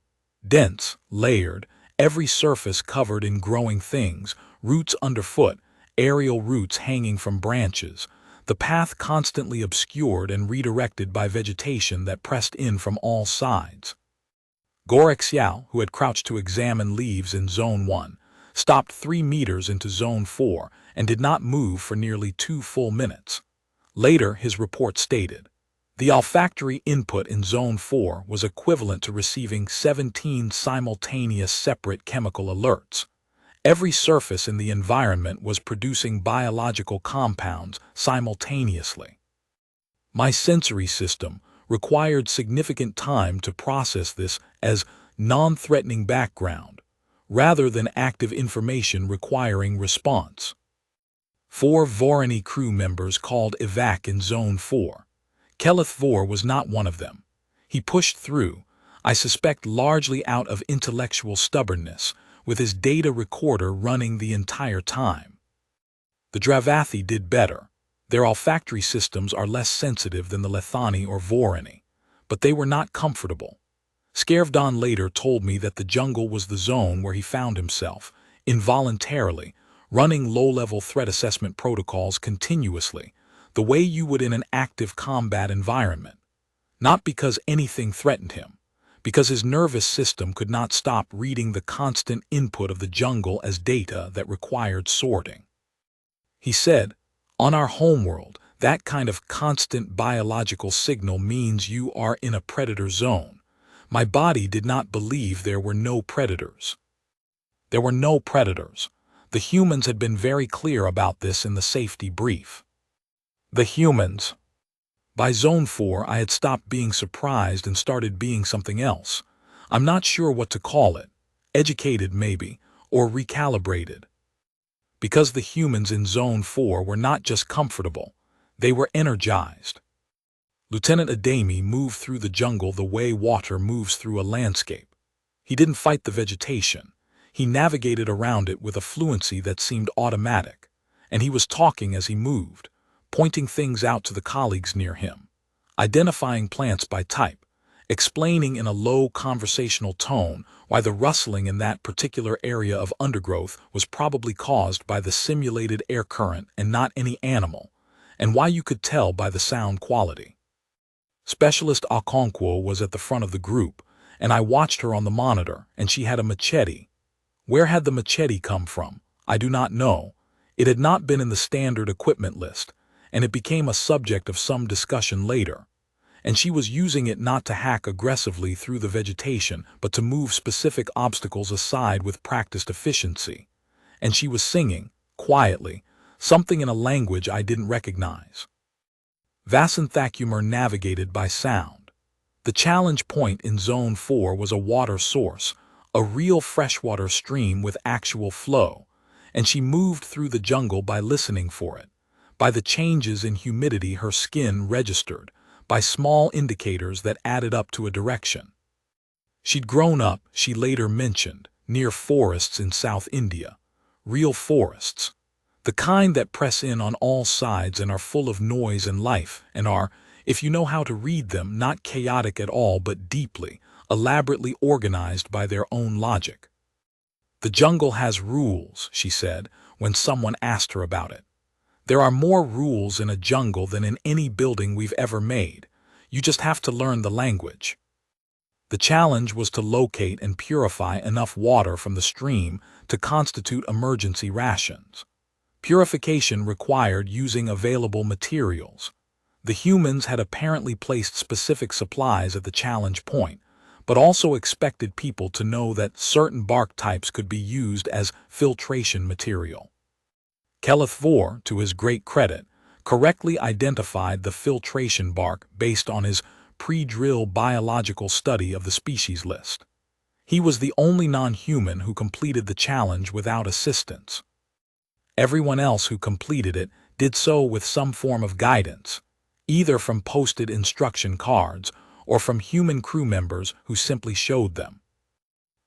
Dense, layered, every surface covered in growing things, roots underfoot, aerial roots hanging from branches, the path constantly obscured and redirected by vegetation that pressed in from all sides. Gorek Xiao, who had crouched to examine leaves in Zone 1, stopped 3 meters into Zone 4 and did not move for nearly 2 full minutes. Later, his report stated, the olfactory input in Zone 4 was equivalent to receiving 17 simultaneous separate chemical alerts. Every surface in the environment was producing biological compounds simultaneously. My sensory system required significant time to process this as non-threatening background, rather than active information requiring response. 4 Vorani crew members called evac in Zone 4. Keleth Vor was not one of them. He pushed through, I suspect largely out of intellectual stubbornness, with his data recorder running the entire time. The Dravathi did better. Their olfactory systems are less sensitive than the Lethani or Vorani, but they were not comfortable. Skervdon later told me that the jungle was the zone where he found himself, involuntarily, running low-level threat assessment protocols continuously, the way you would in an active combat environment. Not because anything threatened him, because his nervous system could not stop reading the constant input of the jungle as data that required sorting. He said, on our homeworld, that kind of constant biological signal means you are in a predator zone. My body did not believe there were no predators. There were no predators. The humans had been very clear about this in the safety brief. The humans. By Zone 4, I had stopped being surprised and started being something else. I'm not sure what to call it. Educated, maybe, or recalibrated. Because the humans in Zone 4 were not just comfortable, they were energized. Lieutenant Adami moved through the jungle the way water moves through a landscape. He didn't fight the vegetation. He navigated around it with a fluency that seemed automatic, and he was talking as he moved, pointing things out to the colleagues near him, identifying plants by type, explaining in a low conversational tone why the rustling in that particular area of undergrowth was probably caused by the simulated air current and not any animal, and why you could tell by the sound quality. Specialist Okonkwo was at the front of the group, and I watched her on the monitor, and she had a machete. Where had the machete come from? I do not know. It had not been in the standard equipment list, and it became a subject of some discussion later. And she was using it not to hack aggressively through the vegetation, but to move specific obstacles aside with practiced efficiency. And she was singing, quietly, something in a language I didn't recognize. Vasanthacumer navigated by sound. The challenge point in Zone 4 was a water source, a real freshwater stream with actual flow, and she moved through the jungle by listening for it, by the changes in humidity her skin registered, by small indicators that added up to a direction. She'd grown up, she later mentioned, near forests in South India. Real forests. The kind that press in on all sides and are full of noise and life, and are, if you know how to read them, not chaotic at all but deeply, elaborately organized by their own logic. The jungle has rules, she said, when someone asked her about it. There are more rules in a jungle than in any building we've ever made. You just have to learn the language. The challenge was to locate and purify enough water from the stream to constitute emergency rations. Purification required using available materials. The humans had apparently placed specific supplies at the challenge point, but also expected people to know that certain bark types could be used as filtration material. Keleth Vor, to his great credit, correctly identified the filtration bark based on his pre-drill biological study of the species list. He was the only non-human who completed the challenge without assistance. Everyone else who completed it did so with some form of guidance, either from posted instruction cards or from human crew members who simply showed them.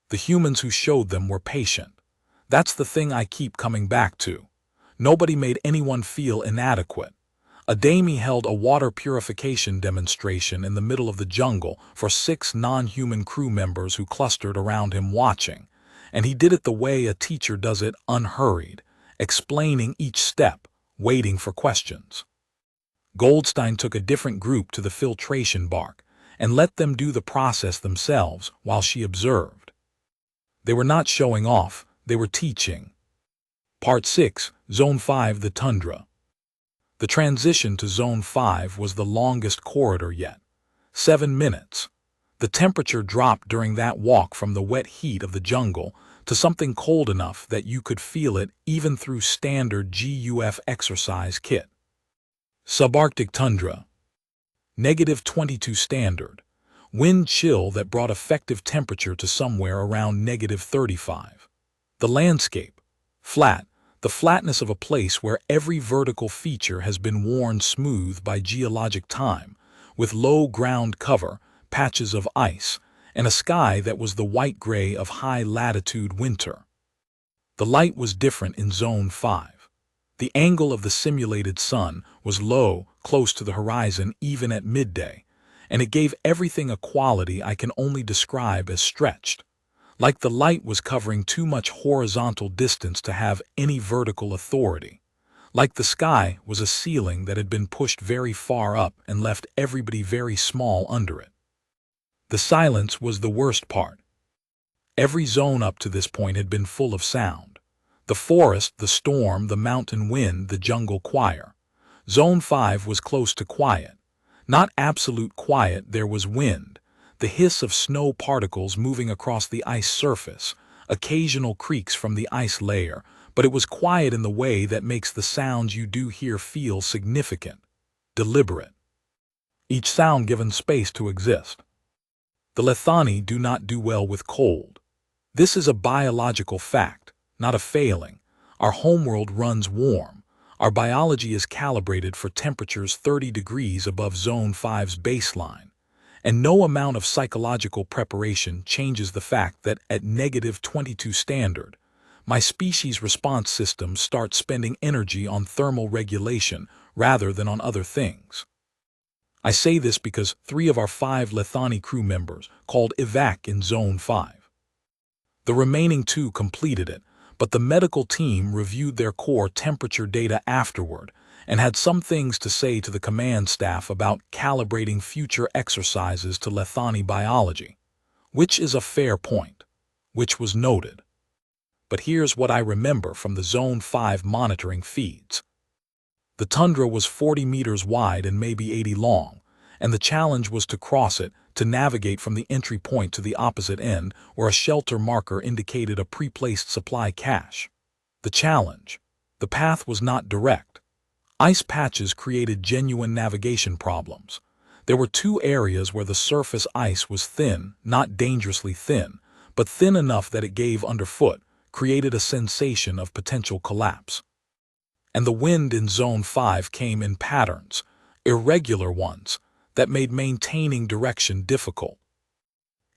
The humans who showed them were patient. That's the thing I keep coming back to. Nobody made anyone feel inadequate. Adami held a water purification demonstration in the middle of the jungle for 6 non-human crew members who clustered around him watching, and he did it the way a teacher does it, unhurried, explaining each step, waiting for questions. Goldstein took a different group to the filtration bark and let them do the process themselves while she observed. They were not showing off, they were teaching. Part 6, Zone 5, the Tundra. The transition to Zone 5 was the longest corridor yet. 7 minutes. The temperature dropped during that walk from the wet heat of the jungle to something cold enough that you could feel it even through standard GUF exercise kit. Subarctic tundra. -22 standard. Wind chill that brought effective temperature to somewhere around -35. The landscape. Flat. The flatness of a place where every vertical feature has been worn smooth by geologic time, with low ground cover, patches of ice, and a sky that was the white-gray of high-latitude winter. The light was different in Zone 5. The angle of the simulated sun was low, close to the horizon even at midday, and it gave everything a quality I can only describe as stretched. Like the light was covering too much horizontal distance to have any vertical authority. Like the sky was a ceiling that had been pushed very far up and left everybody very small under it. The silence was the worst part. Every zone up to this point had been full of sound. The forest, the storm, the mountain wind, the jungle choir. Zone 5 was close to quiet. Not absolute quiet, there was wind, the hiss of snow particles moving across the ice surface, occasional creaks from the ice layer, but it was quiet in the way that makes the sounds you do hear feel significant, deliberate. Each sound given space to exist. The Lethani do not do well with cold. This is a biological fact, not a failing. Our homeworld runs warm. Our biology is calibrated for temperatures 30 degrees above Zone 5's baseline. And no amount of psychological preparation changes the fact that at -22 standard, my species' response system starts spending energy on thermal regulation rather than on other things. I say this because 3 of our 5 Lethani crew members called evac in Zone 5. The remaining 2 completed it, but the medical team reviewed their core temperature data afterward and had some things to say to the command staff about calibrating future exercises to Lethani biology, which is a fair point, which was noted. But here's what I remember from the Zone 5 monitoring feeds. The tundra was 40 meters wide and maybe 80 long, and the challenge was to cross it, to navigate from the entry point to the opposite end, where a shelter marker indicated a pre-placed supply cache. The challenge. The path was not direct. Ice patches created genuine navigation problems. There were 2 areas where the surface ice was thin, not dangerously thin, but thin enough that it gave underfoot, created a sensation of potential collapse. And the wind in Zone 5 came in patterns, irregular ones, that made maintaining direction difficult.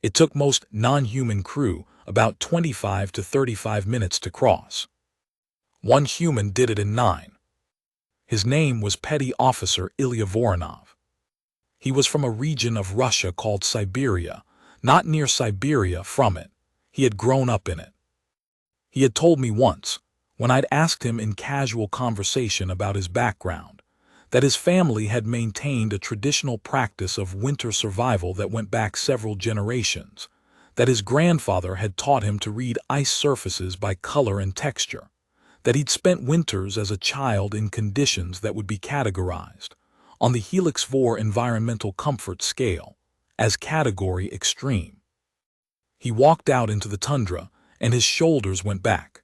It took most non-human crew about 25 to 35 minutes to cross. One human did it in 9. His name was Petty Officer Ilya Voronov. He was from a region of Russia called Siberia, not near Siberia from it. He had grown up in it. He had told me once, when I'd asked him in casual conversation about his background, that his family had maintained a traditional practice of winter survival that went back several generations, that his grandfather had taught him to read ice surfaces by color and texture, that he'd spent winters as a child in conditions that would be categorized, on the Helix 4 environmental comfort scale, as category extreme. He walked out into the tundra, and his shoulders went back.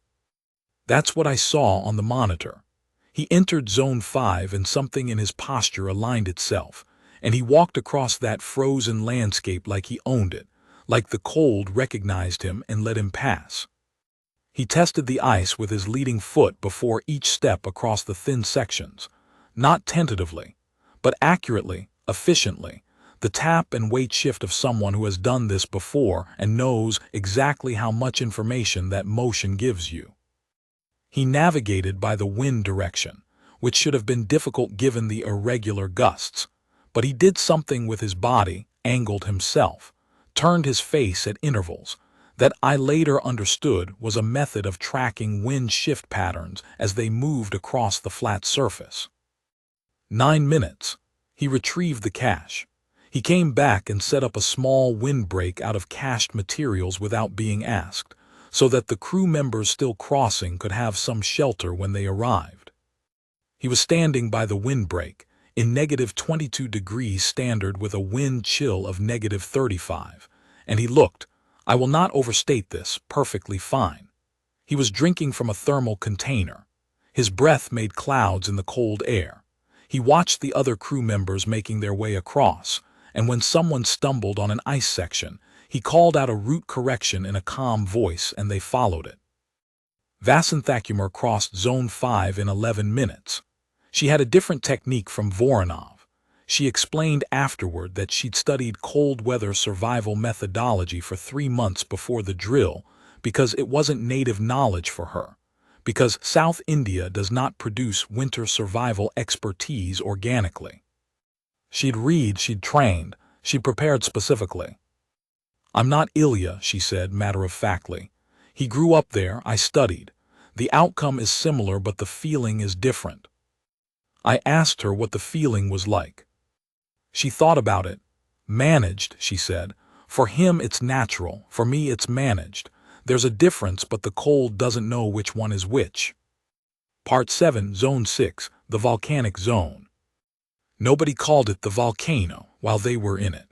That's what I saw on the monitor. He entered Zone 5 and something in his posture aligned itself, and he walked across that frozen landscape like he owned it, like the cold recognized him and let him pass. He tested the ice with his leading foot before each step across the thin sections, not tentatively, but accurately, efficiently, the tap and weight shift of someone who has done this before and knows exactly how much information that motion gives you. He navigated by the wind direction, which should have been difficult given the irregular gusts, but he did something with his body, angled himself, turned his face at intervals, that I later understood was a method of tracking wind shift patterns as they moved across the flat surface. 9 minutes. He retrieved the cache. He came back and set up a small windbreak out of cached materials without being asked, so that the crew members still crossing could have some shelter when they arrived. He was standing by the windbreak, in -22 degrees standard with a wind chill of -35, and he looked, I will not overstate this, perfectly fine. He was drinking from a thermal container. His breath made clouds in the cold air. He watched the other crew members making their way across, and when someone stumbled on an ice section, he called out a route correction in a calm voice and they followed it. Vasanthakumar crossed Zone 5 in 11 minutes. She had a different technique from Voronov. She explained afterward that she'd studied cold weather survival methodology for 3 months before the drill because it wasn't native knowledge for her, because South India does not produce winter survival expertise organically. She'd read, she'd trained, she'd prepared specifically. I'm not Ilya, she said matter-of-factly. He grew up there, I studied. The outcome is similar, but the feeling is different. I asked her what the feeling was like. She thought about it. Managed, she said. For him it's natural, for me it's managed. There's a difference, but the cold doesn't know which one is which. Part 7, Zone 6, the volcanic zone. Nobody called it the volcano while they were in it.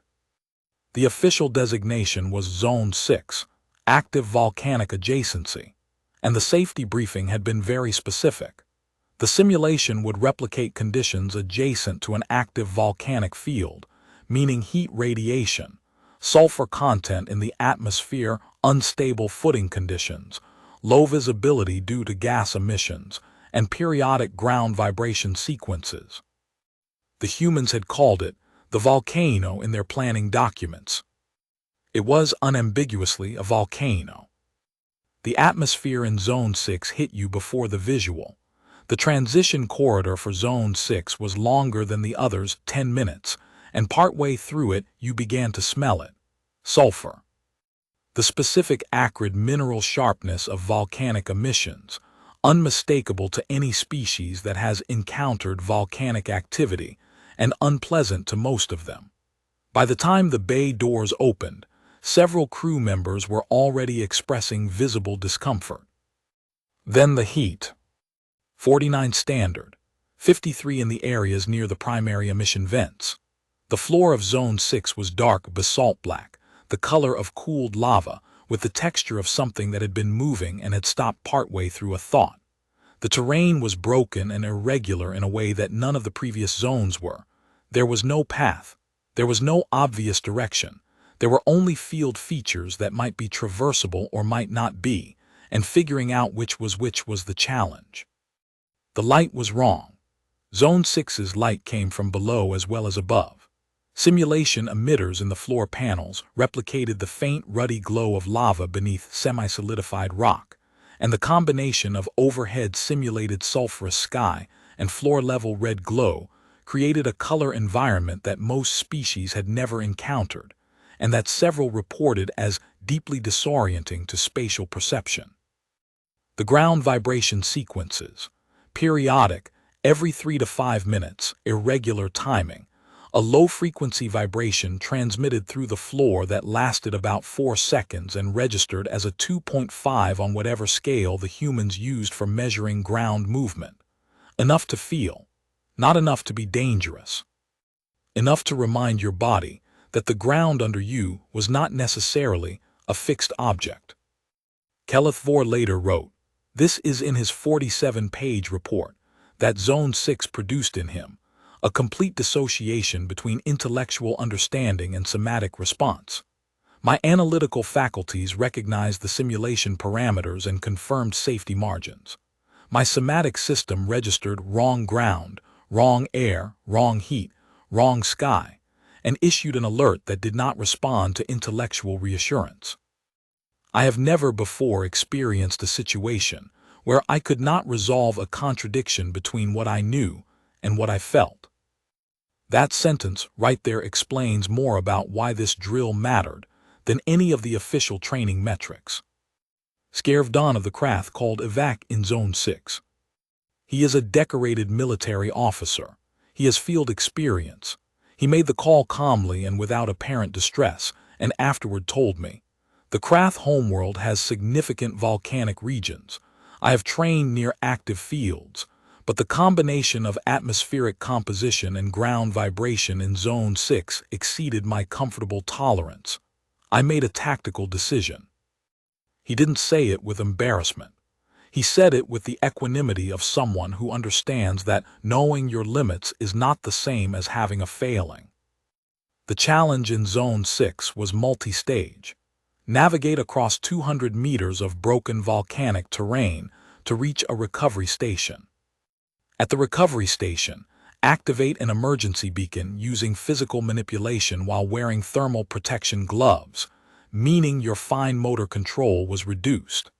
The official designation was Zone 6, active volcanic adjacency, and the safety briefing had been very specific. The simulation would replicate conditions adjacent to an active volcanic field, meaning heat radiation, sulfur content in the atmosphere, unstable footing conditions, low visibility due to gas emissions, and periodic ground vibration sequences. The humans had called it the volcano in their planning documents. It was unambiguously a volcano. The atmosphere in Zone 6 hit you before the visual. The transition corridor for Zone 6 was longer than the others, 10 minutes, and partway through it you began to smell it. Sulfur. The specific acrid mineral sharpness of volcanic emissions, unmistakable to any species that has encountered volcanic activity, and unpleasant to most of them. By the time the bay doors opened, several crew members were already expressing visible discomfort. Then the heat. 49 standard, 53 in the areas near the primary emission vents. The floor of Zone 6 was dark basalt black, the color of cooled lava, with the texture of something that had been moving and had stopped partway through a thought. The terrain was broken and irregular in a way that none of the previous zones were. There was no path. There was no obvious direction. There were only field features that might be traversable or might not be, and figuring out which was the challenge. The light was wrong. Zone 6's light came from below as well as above. Simulation emitters in the floor panels replicated the faint ruddy glow of lava beneath semi-solidified rock, and the combination of overhead simulated sulfurous sky and floor-level red glow created a color environment that most species had never encountered, and that several reported as deeply disorienting to spatial perception. The ground vibration sequences, periodic, every 3 to 5 minutes, irregular timing, a low-frequency vibration transmitted through the floor that lasted about 4 seconds and registered as a 2.5 on whatever scale the humans used for measuring ground movement. Enough to feel, not enough to be dangerous. Enough to remind your body that the ground under you was not necessarily a fixed object. Kenneth Vore later wrote, this is in his 47-page report, that Zone 6 produced in him, a complete dissociation between intellectual understanding and somatic response. My analytical faculties recognized the simulation parameters and confirmed safety margins. My somatic system registered wrong ground, wrong air, wrong heat, wrong sky, and issued an alert that did not respond to intellectual reassurance. I have never before experienced a situation where I could not resolve a contradiction between what I knew and what I felt. That sentence right there explains more about why this drill mattered than any of the official training metrics. Scaredon of the Krath called evac in Zone 6. He is a decorated military officer. He has field experience. He made the call calmly and without apparent distress, and afterward told me, the Krath homeworld has significant volcanic regions. I have trained near active fields, but the combination of atmospheric composition and ground vibration in Zone 6 exceeded my comfortable tolerance. I made a tactical decision. He didn't say it with embarrassment. He said it with the equanimity of someone who understands that knowing your limits is not the same as having a failing. The challenge in Zone 6 was multi-stage. Navigate across 200 meters of broken volcanic terrain to reach a recovery station. At the recovery station, activate an emergency beacon using physical manipulation while wearing thermal protection gloves, meaning your fine motor control was reduced.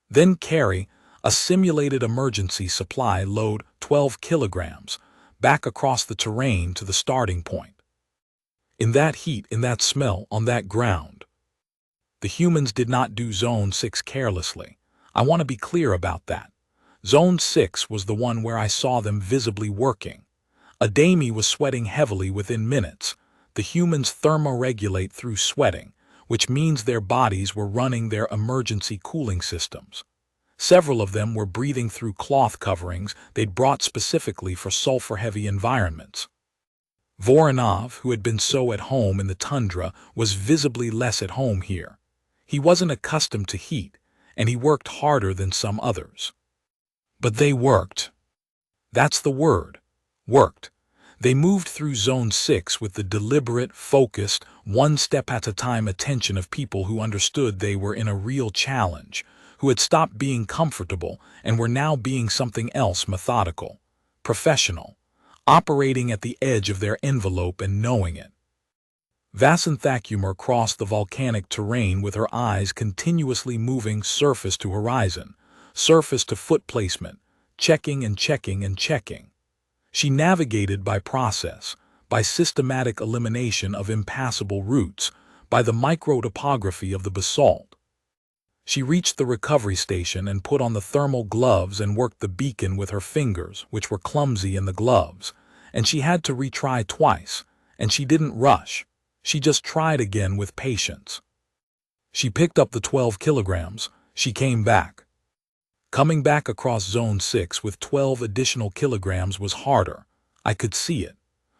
Then carry a simulated emergency supply load 12 kilograms back across the terrain to the starting point. In that heat, in that smell, on that ground. The humans did not do Zone 6 carelessly. I want to be clear about that. Zone 6 was the one where I saw them visibly working. Adami was sweating heavily within minutes. The humans thermoregulate through sweating, which means their bodies were running their emergency cooling systems. Several of them were breathing through cloth coverings they'd brought specifically for sulfur-heavy environments. Voronov, who had been so at home in the tundra, was visibly less at home here. He wasn't accustomed to heat, and he worked harder than some others. But they worked. That's the word. Worked. They moved through Zone 6 with the deliberate, focused, one-step-at-a-time attention of people who understood they were in a real challenge, who had stopped being comfortable and were now being something else, methodical, professional, operating at the edge of their envelope and knowing it. Vasanthakumar crossed the volcanic terrain with her eyes continuously moving surface to horizon, surface to foot placement, checking and checking and checking. She navigated by process, by systematic elimination of impassable routes, by the micro-topography of the basalt. She reached the recovery station and put on the thermal gloves and worked the beacon with her fingers, which were clumsy in the gloves, and she had to retry twice, and she didn't rush. She just tried again with patience. She picked up the 12 kilograms. She came back. Coming back across Zone 6 with 12 additional kilograms was harder. I could see it.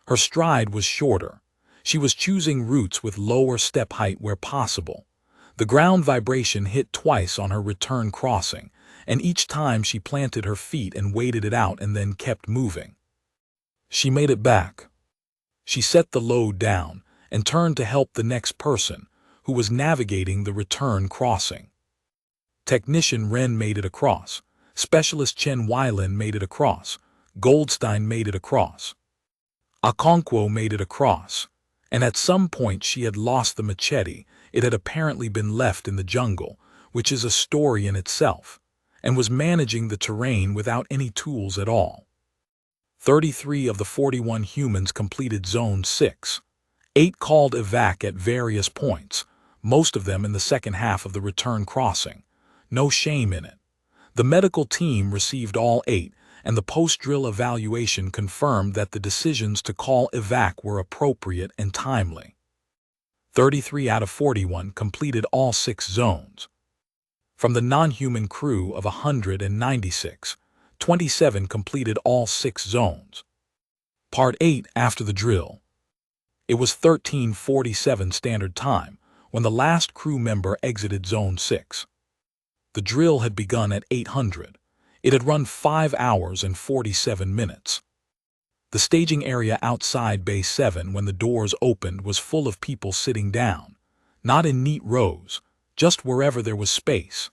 Her stride was shorter. She was choosing routes with lower step height where possible. The ground vibration hit twice on her return crossing, and each time she planted her feet and waited it out and then kept moving. She made it back. She set the load down and turned to help the next person, who was navigating the return crossing. Technician Ren made it across. Specialist Chen Weilin made it across. Goldstein made it across. Okonkwo made it across. And at some point she had lost the machete. It had apparently been left in the jungle, which is a story in itself, and was managing the terrain without any tools at all. 33 of the 41 humans completed Zone 6. 8 called evac at various points, most of them in the second half of the return crossing. No shame in it. The medical team received all 8, and the post-drill evaluation confirmed that the decisions to call evac were appropriate and timely. 33 out of 41 completed all 6 zones. From the non-human crew of 196, 27 completed all 6 zones. Part 8 after the drill. It was 13:47 Standard Time when the last crew member exited Zone 6. The drill had begun at 800. It had run 5 hours and 47 minutes. The staging area outside Bay 7 when the doors opened was full of people sitting down, not in neat rows, just wherever there was space.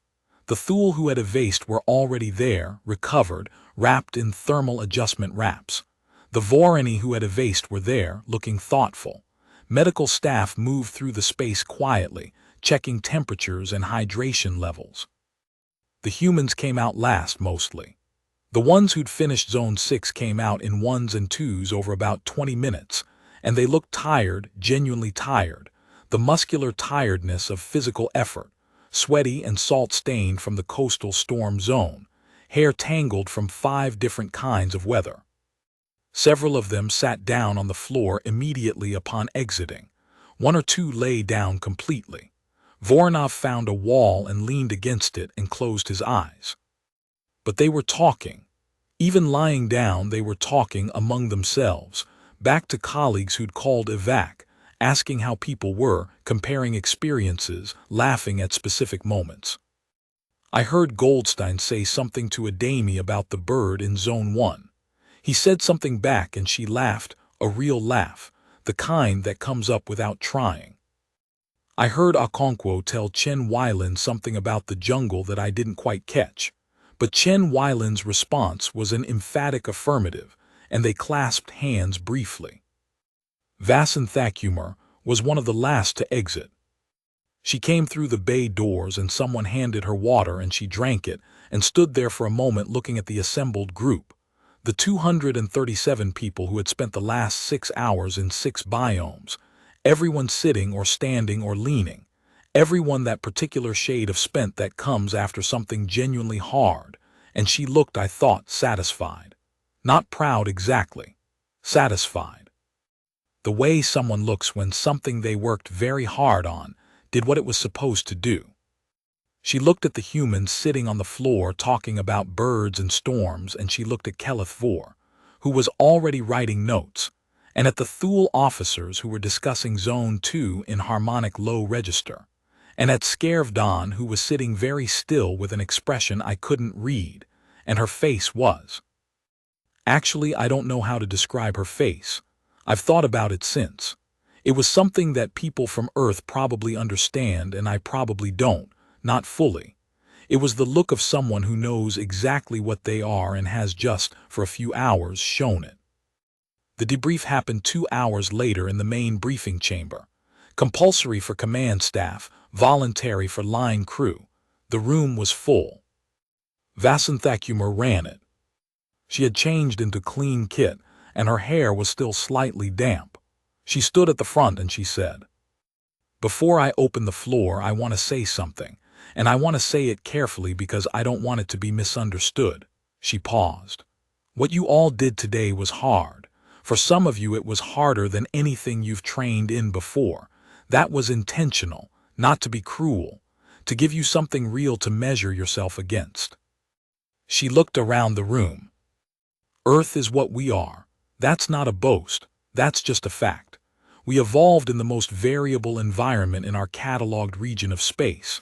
The Thule who had evased were already there, recovered, wrapped in thermal adjustment wraps. The Vorani who had evased were there, looking thoughtful. Medical staff moved through the space quietly, checking temperatures and hydration levels. The humans came out last mostly. The ones who'd finished Zone 6 came out in 1s and 2s over about 20 minutes, and they looked tired, genuinely tired, the muscular tiredness of physical effort, sweaty and salt-stained from the coastal storm zone, hair tangled from 5 different kinds of weather. Several of them sat down on the floor immediately upon exiting. 1 or 2 lay down completely. Voronov found a wall and leaned against it and closed his eyes. But they were talking. Even lying down, they were talking among themselves, back to colleagues who'd called evac, asking how people were, comparing experiences, laughing at specific moments. I heard Goldstein say something to Adami about the bird in Zone 1. He said something back and she laughed, a real laugh, the kind that comes up without trying. I heard Okonkwo tell Chen Weilin something about the jungle that I didn't quite catch. But Chen Weilin's response was an emphatic affirmative, and they clasped hands briefly. Vasan Thakumar was one of the last to exit. She came through the bay doors and someone handed her water and she drank it and stood there for a moment looking at the assembled group. The 237 people who had spent the last 6 hours in 6 biomes, everyone sitting or standing or leaning. Everyone that particular shade of spent that comes after something genuinely hard, and she looked, I thought, satisfied. Not proud exactly. Satisfied. The way someone looks when something they worked very hard on did what it was supposed to do. She looked at the humans sitting on the floor talking about birds and storms, and she looked at Keleth Vor, who was already writing notes, and at the Thule officers who were discussing Zone 2 in harmonic low register, and at Skervdon who was sitting very still with an expression I couldn't read, and her face was. Actually, I don't know how to describe her face. I've thought about it since. It was something that people from Earth probably understand and I probably don't, not fully. It was the look of someone who knows exactly what they are and has just, for a few hours, shown it. The debrief happened 2 hours later in the main briefing chamber. Compulsory for command staff, voluntary for line crew. The room was full. Vasan Thakumar ran it. She had changed into clean kit, and her hair was still slightly damp. She stood at the front and she said, "Before I open the floor, I want to say something, and I want to say it carefully because I don't want it to be misunderstood." She paused. "What you all did today was hard. For some of you, it was harder than anything you've trained in before. That was intentional, not to be cruel, to give you something real to measure yourself against." She looked around the room. "Earth is what we are. That's not a boast. That's just a fact. We evolved in the most variable environment in our cataloged region of space.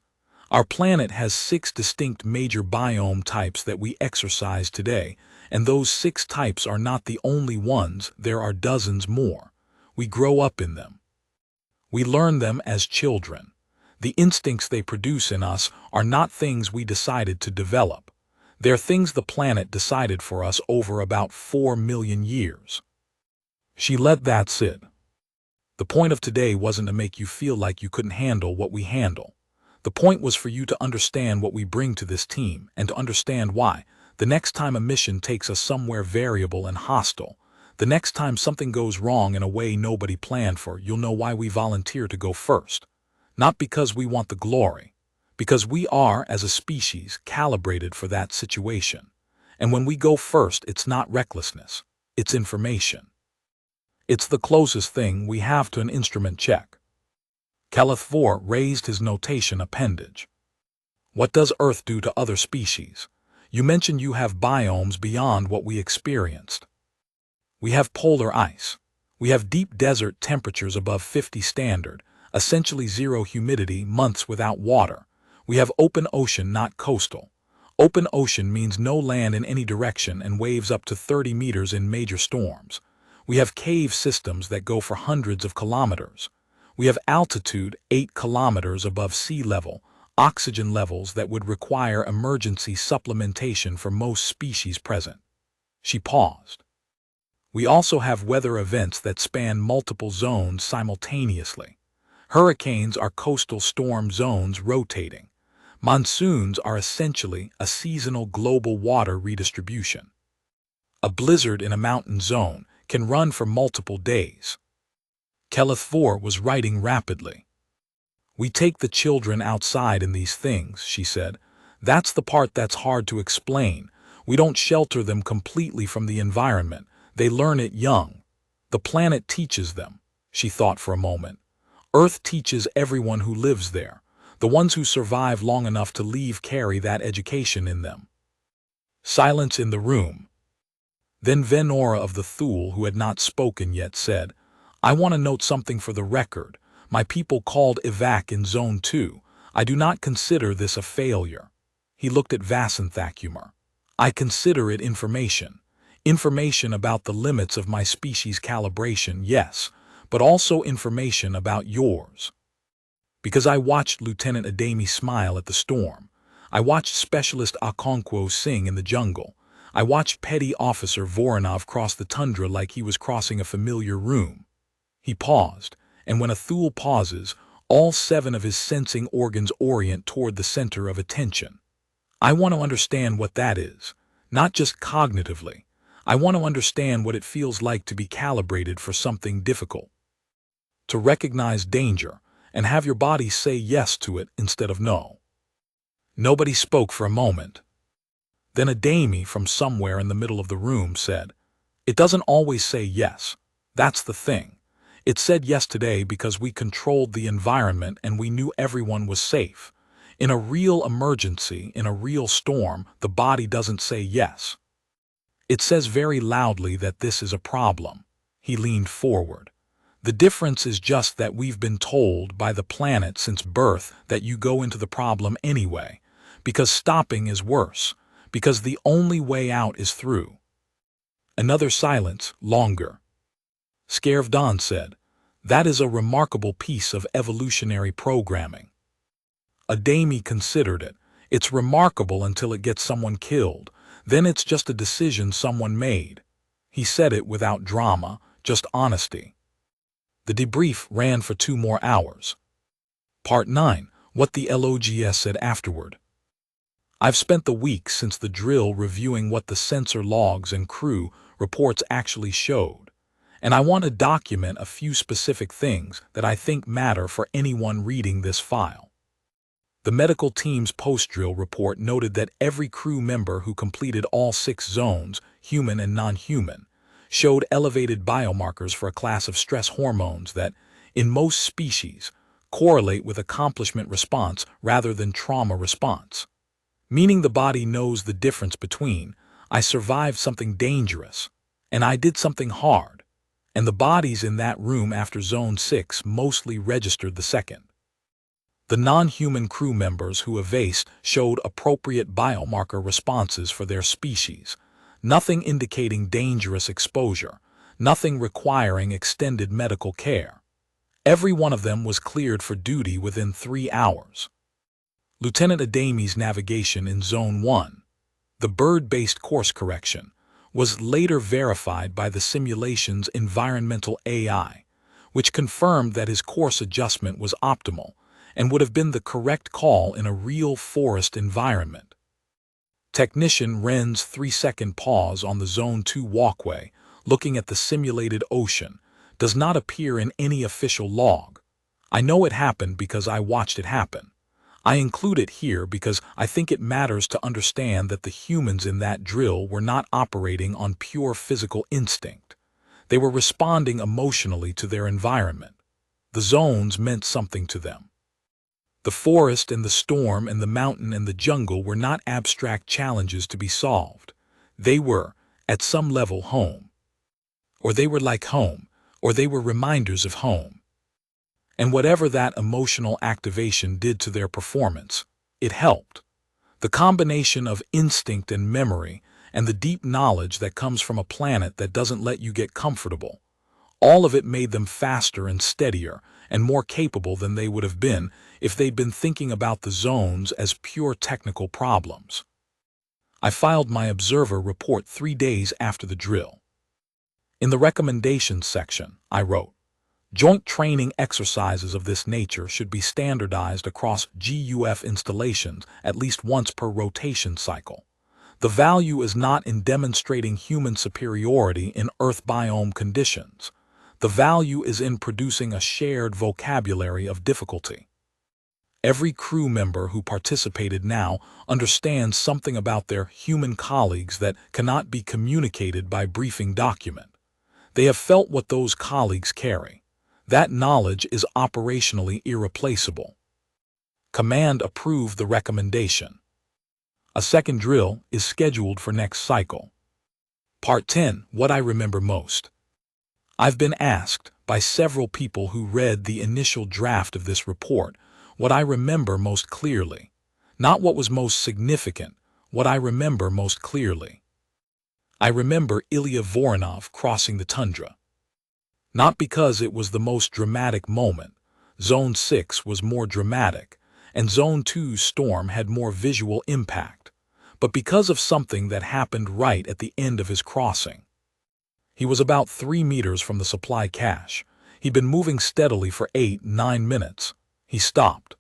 Our planet has 6 distinct major biome types that we exercise today, and those 6 types are not the only ones, there are dozens more. We grow up in them. We learn them as children. The instincts they produce in us are not things we decided to develop. They're things the planet decided for us over about 4 million years." She let that sit. "The point of today wasn't to make you feel like you couldn't handle what we handle. The point was for you to understand what we bring to this team and to understand why, the next time a mission takes us somewhere variable and hostile, the next time something goes wrong in a way nobody planned for, you'll know why we volunteer to go first. Not because we want the glory, because we are, as a species, calibrated for that situation. And when we go first, it's not recklessness, it's information. It's the closest thing we have to an instrument check." Calith-4 raised his notation appendage. "What does Earth do to other species? You mentioned you have biomes beyond what we experienced. We have polar ice. We have deep desert temperatures above 50 standard, essentially zero humidity, months without water. We have open ocean, not coastal. Open ocean means no land in any direction and waves up to 30 meters in major storms. We have cave systems that go for hundreds of kilometers. We have altitude 8 kilometers above sea level, oxygen levels that would require emergency supplementation for most species present." She paused. "We also have weather events that span multiple zones simultaneously. Hurricanes are coastal storm zones rotating. Monsoons are essentially a seasonal global water redistribution. A blizzard in a mountain zone can run for multiple days." Calith-4 was writing rapidly. "We take the children outside in these things," she said. "That's the part that's hard to explain. We don't shelter them completely from the environment. They learn it young. The planet teaches them." She thought for a moment. "Earth teaches everyone who lives there. The ones who survive long enough to leave carry that education in them." Silence in the room. Then Venora of the Thule, who had not spoken yet, said, "I want to note something for the record. My people called evac in Zone 2. I do not consider this a failure." He looked at Vasanthakumar. "I consider it information. Information about the limits of my species' calibration, yes, but also information about yours. Because I watched Lieutenant Adami smile at the storm. I watched Specialist Okonkwo sing in the jungle. I watched Petty Officer Voronov cross the tundra like he was crossing a familiar room." He paused, and when a Thule pauses, all 7 of his sensing organs orient toward the center of attention. "I want to understand what that is, not just cognitively. I want to understand what it feels like to be calibrated for something difficult. To recognize danger and have your body say yes to it instead of no." Nobody spoke for a moment. Then Adami from somewhere in the middle of the room said, "It doesn't always say yes. That's the thing. It said yes today because we controlled the environment and we knew everyone was safe. In a real emergency, in a real storm, the body doesn't say yes. It says very loudly that this is a problem." He leaned forward. "The difference is just that we've been told by the planet since birth that you go into the problem anyway, because stopping is worse, because the only way out is through." Another silence, longer. Skervdan said, "That is a remarkable piece of evolutionary programming." Adami considered it. "It's remarkable until it gets someone killed. Then it's just a decision someone made." He said it without drama, just honesty. The debrief ran for 2 more hours. Part 9. What the LOGS said afterward. "I've spent the week since the drill reviewing what the sensor logs and crew reports actually showed. and I want to document a few specific things that I think matter for anyone reading this file. The medical team's post-drill report noted that every crew member who completed all 6 zones, human and non-human, showed elevated biomarkers for a class of stress hormones that, in most species, correlate with accomplishment response rather than trauma response. Meaning the body knows the difference between, I survived something dangerous, and I did something hard, and the bodies in that room after Zone 6 mostly registered the second. The non-human crew members who evased showed appropriate biomarker responses for their species, nothing indicating dangerous exposure, nothing requiring extended medical care. Every one of them was cleared for duty within 3 hours. Lieutenant Adami's navigation in Zone 1, the bird-based course correction, was later verified by the simulation's environmental AI, which confirmed that his course adjustment was optimal and would have been the correct call in a real forest environment. Technician Wren's 3-second pause on the Zone 2 walkway, looking at the simulated ocean, does not appear in any official log. I know it happened because I watched it happen. I include it here because I think it matters to understand that the humans in that drill were not operating on pure physical instinct. They were responding emotionally to their environment. The zones meant something to them. The forest and the storm and the mountain and the jungle were not abstract challenges to be solved. They were, at some level, home. Or they were like home, or they were reminders of home. And whatever that emotional activation did to their performance, it helped. The combination of instinct and memory and the deep knowledge that comes from a planet that doesn't let you get comfortable, all of it made them faster and steadier and more capable than they would have been if they'd been thinking about the zones as pure technical problems. I filed my observer report 3 days after the drill. In the recommendations section, I wrote, "Joint training exercises of this nature should be standardized across GUF installations at least once per rotation cycle. The value is not in demonstrating human superiority in Earth biome conditions. The value is in producing a shared vocabulary of difficulty. Every crew member who participated now understands something about their human colleagues that cannot be communicated by briefing document. They have felt what those colleagues carry. That knowledge is operationally irreplaceable." Command approved the recommendation. A second drill is scheduled for next cycle. Part 10, What I Remember Most. I've been asked by several people who read the initial draft of this report what I remember most clearly. Not what was most significant, what I remember most clearly. I remember Ilya Voronov crossing the tundra. Not because it was the most dramatic moment. Zone 6 was more dramatic, and Zone 2's storm had more visual impact, but because of something that happened right at the end of his crossing. He was about 3 meters from the supply cache. He'd been moving steadily for 8-9 minutes. He stopped.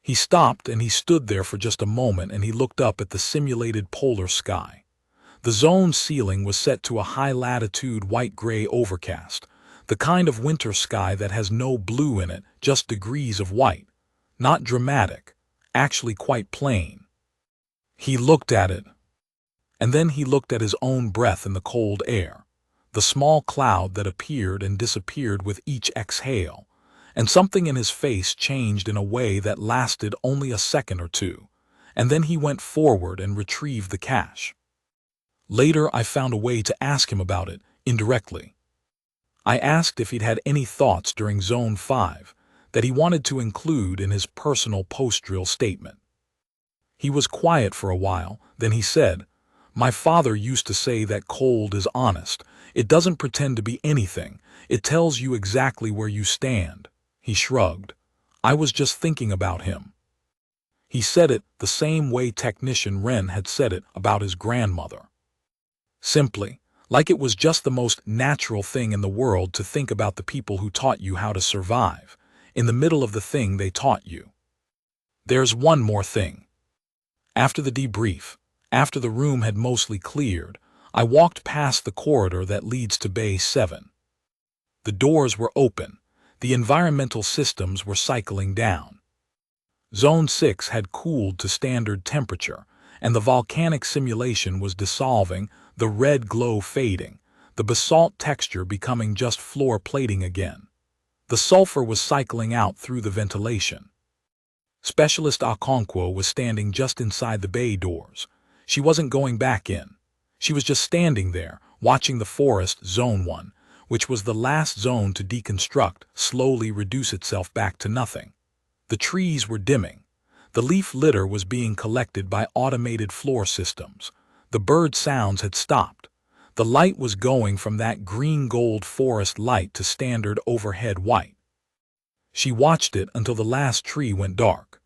He stopped and he stood there for just a moment and he looked up at the simulated polar sky. The zone's ceiling was set to a high-latitude white-gray overcast, the kind of winter sky that has no blue in it, just degrees of white. Not dramatic, actually quite plain. He looked at it, and then he looked at his own breath in the cold air, the small cloud that appeared and disappeared with each exhale, and something in his face changed in a way that lasted only a second or two, and then he went forward and retrieved the cache. Later I found a way to ask him about it, indirectly. I asked if he'd had any thoughts during Zone 5 that he wanted to include in his personal post-drill statement. He was quiet for a while, then he said, "My father used to say that cold is honest. It doesn't pretend to be anything. It tells you exactly where you stand." He shrugged. I was just thinking about him. He said it the same way Technician Wren had said it about his grandmother. Simply, like it was just the most natural thing in the world to think about the people who taught you how to survive, in the middle of the thing they taught you. There's one more thing. After the debrief, after the room had mostly cleared, I walked past the corridor that leads to Bay 7. The doors were open. The environmental systems were cycling down. Zone 6 had cooled to standard temperature, and the volcanic simulation was dissolving, the red glow fading, the basalt texture becoming just floor plating again. The sulfur was cycling out through the ventilation. Specialist Okonkwo was standing just inside the bay doors. She wasn't going back in. She was just standing there, watching the forest, Zone 1, which was the last zone to deconstruct, slowly reduce itself back to nothing. The trees were dimming. The leaf litter was being collected by automated floor systems. The bird sounds had stopped. The light was going from that green-gold forest light to standard overhead white. She watched it until the last tree went dark.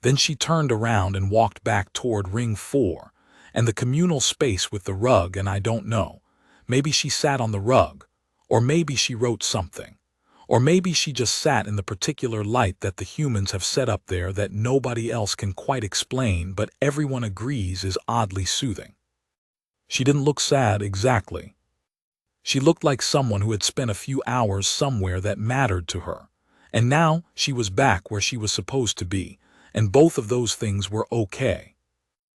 Then she turned around and walked back toward Ring 4, and the communal space with the rug, and I don't know. Maybe she sat on the rug, or maybe she wrote something, or maybe she just sat in the particular light that the humans have set up there that nobody else can quite explain, but everyone agrees is oddly soothing. She didn't look sad exactly. She looked like someone who had spent a few hours somewhere that mattered to her, and now she was back where she was supposed to be, and both of those things were okay.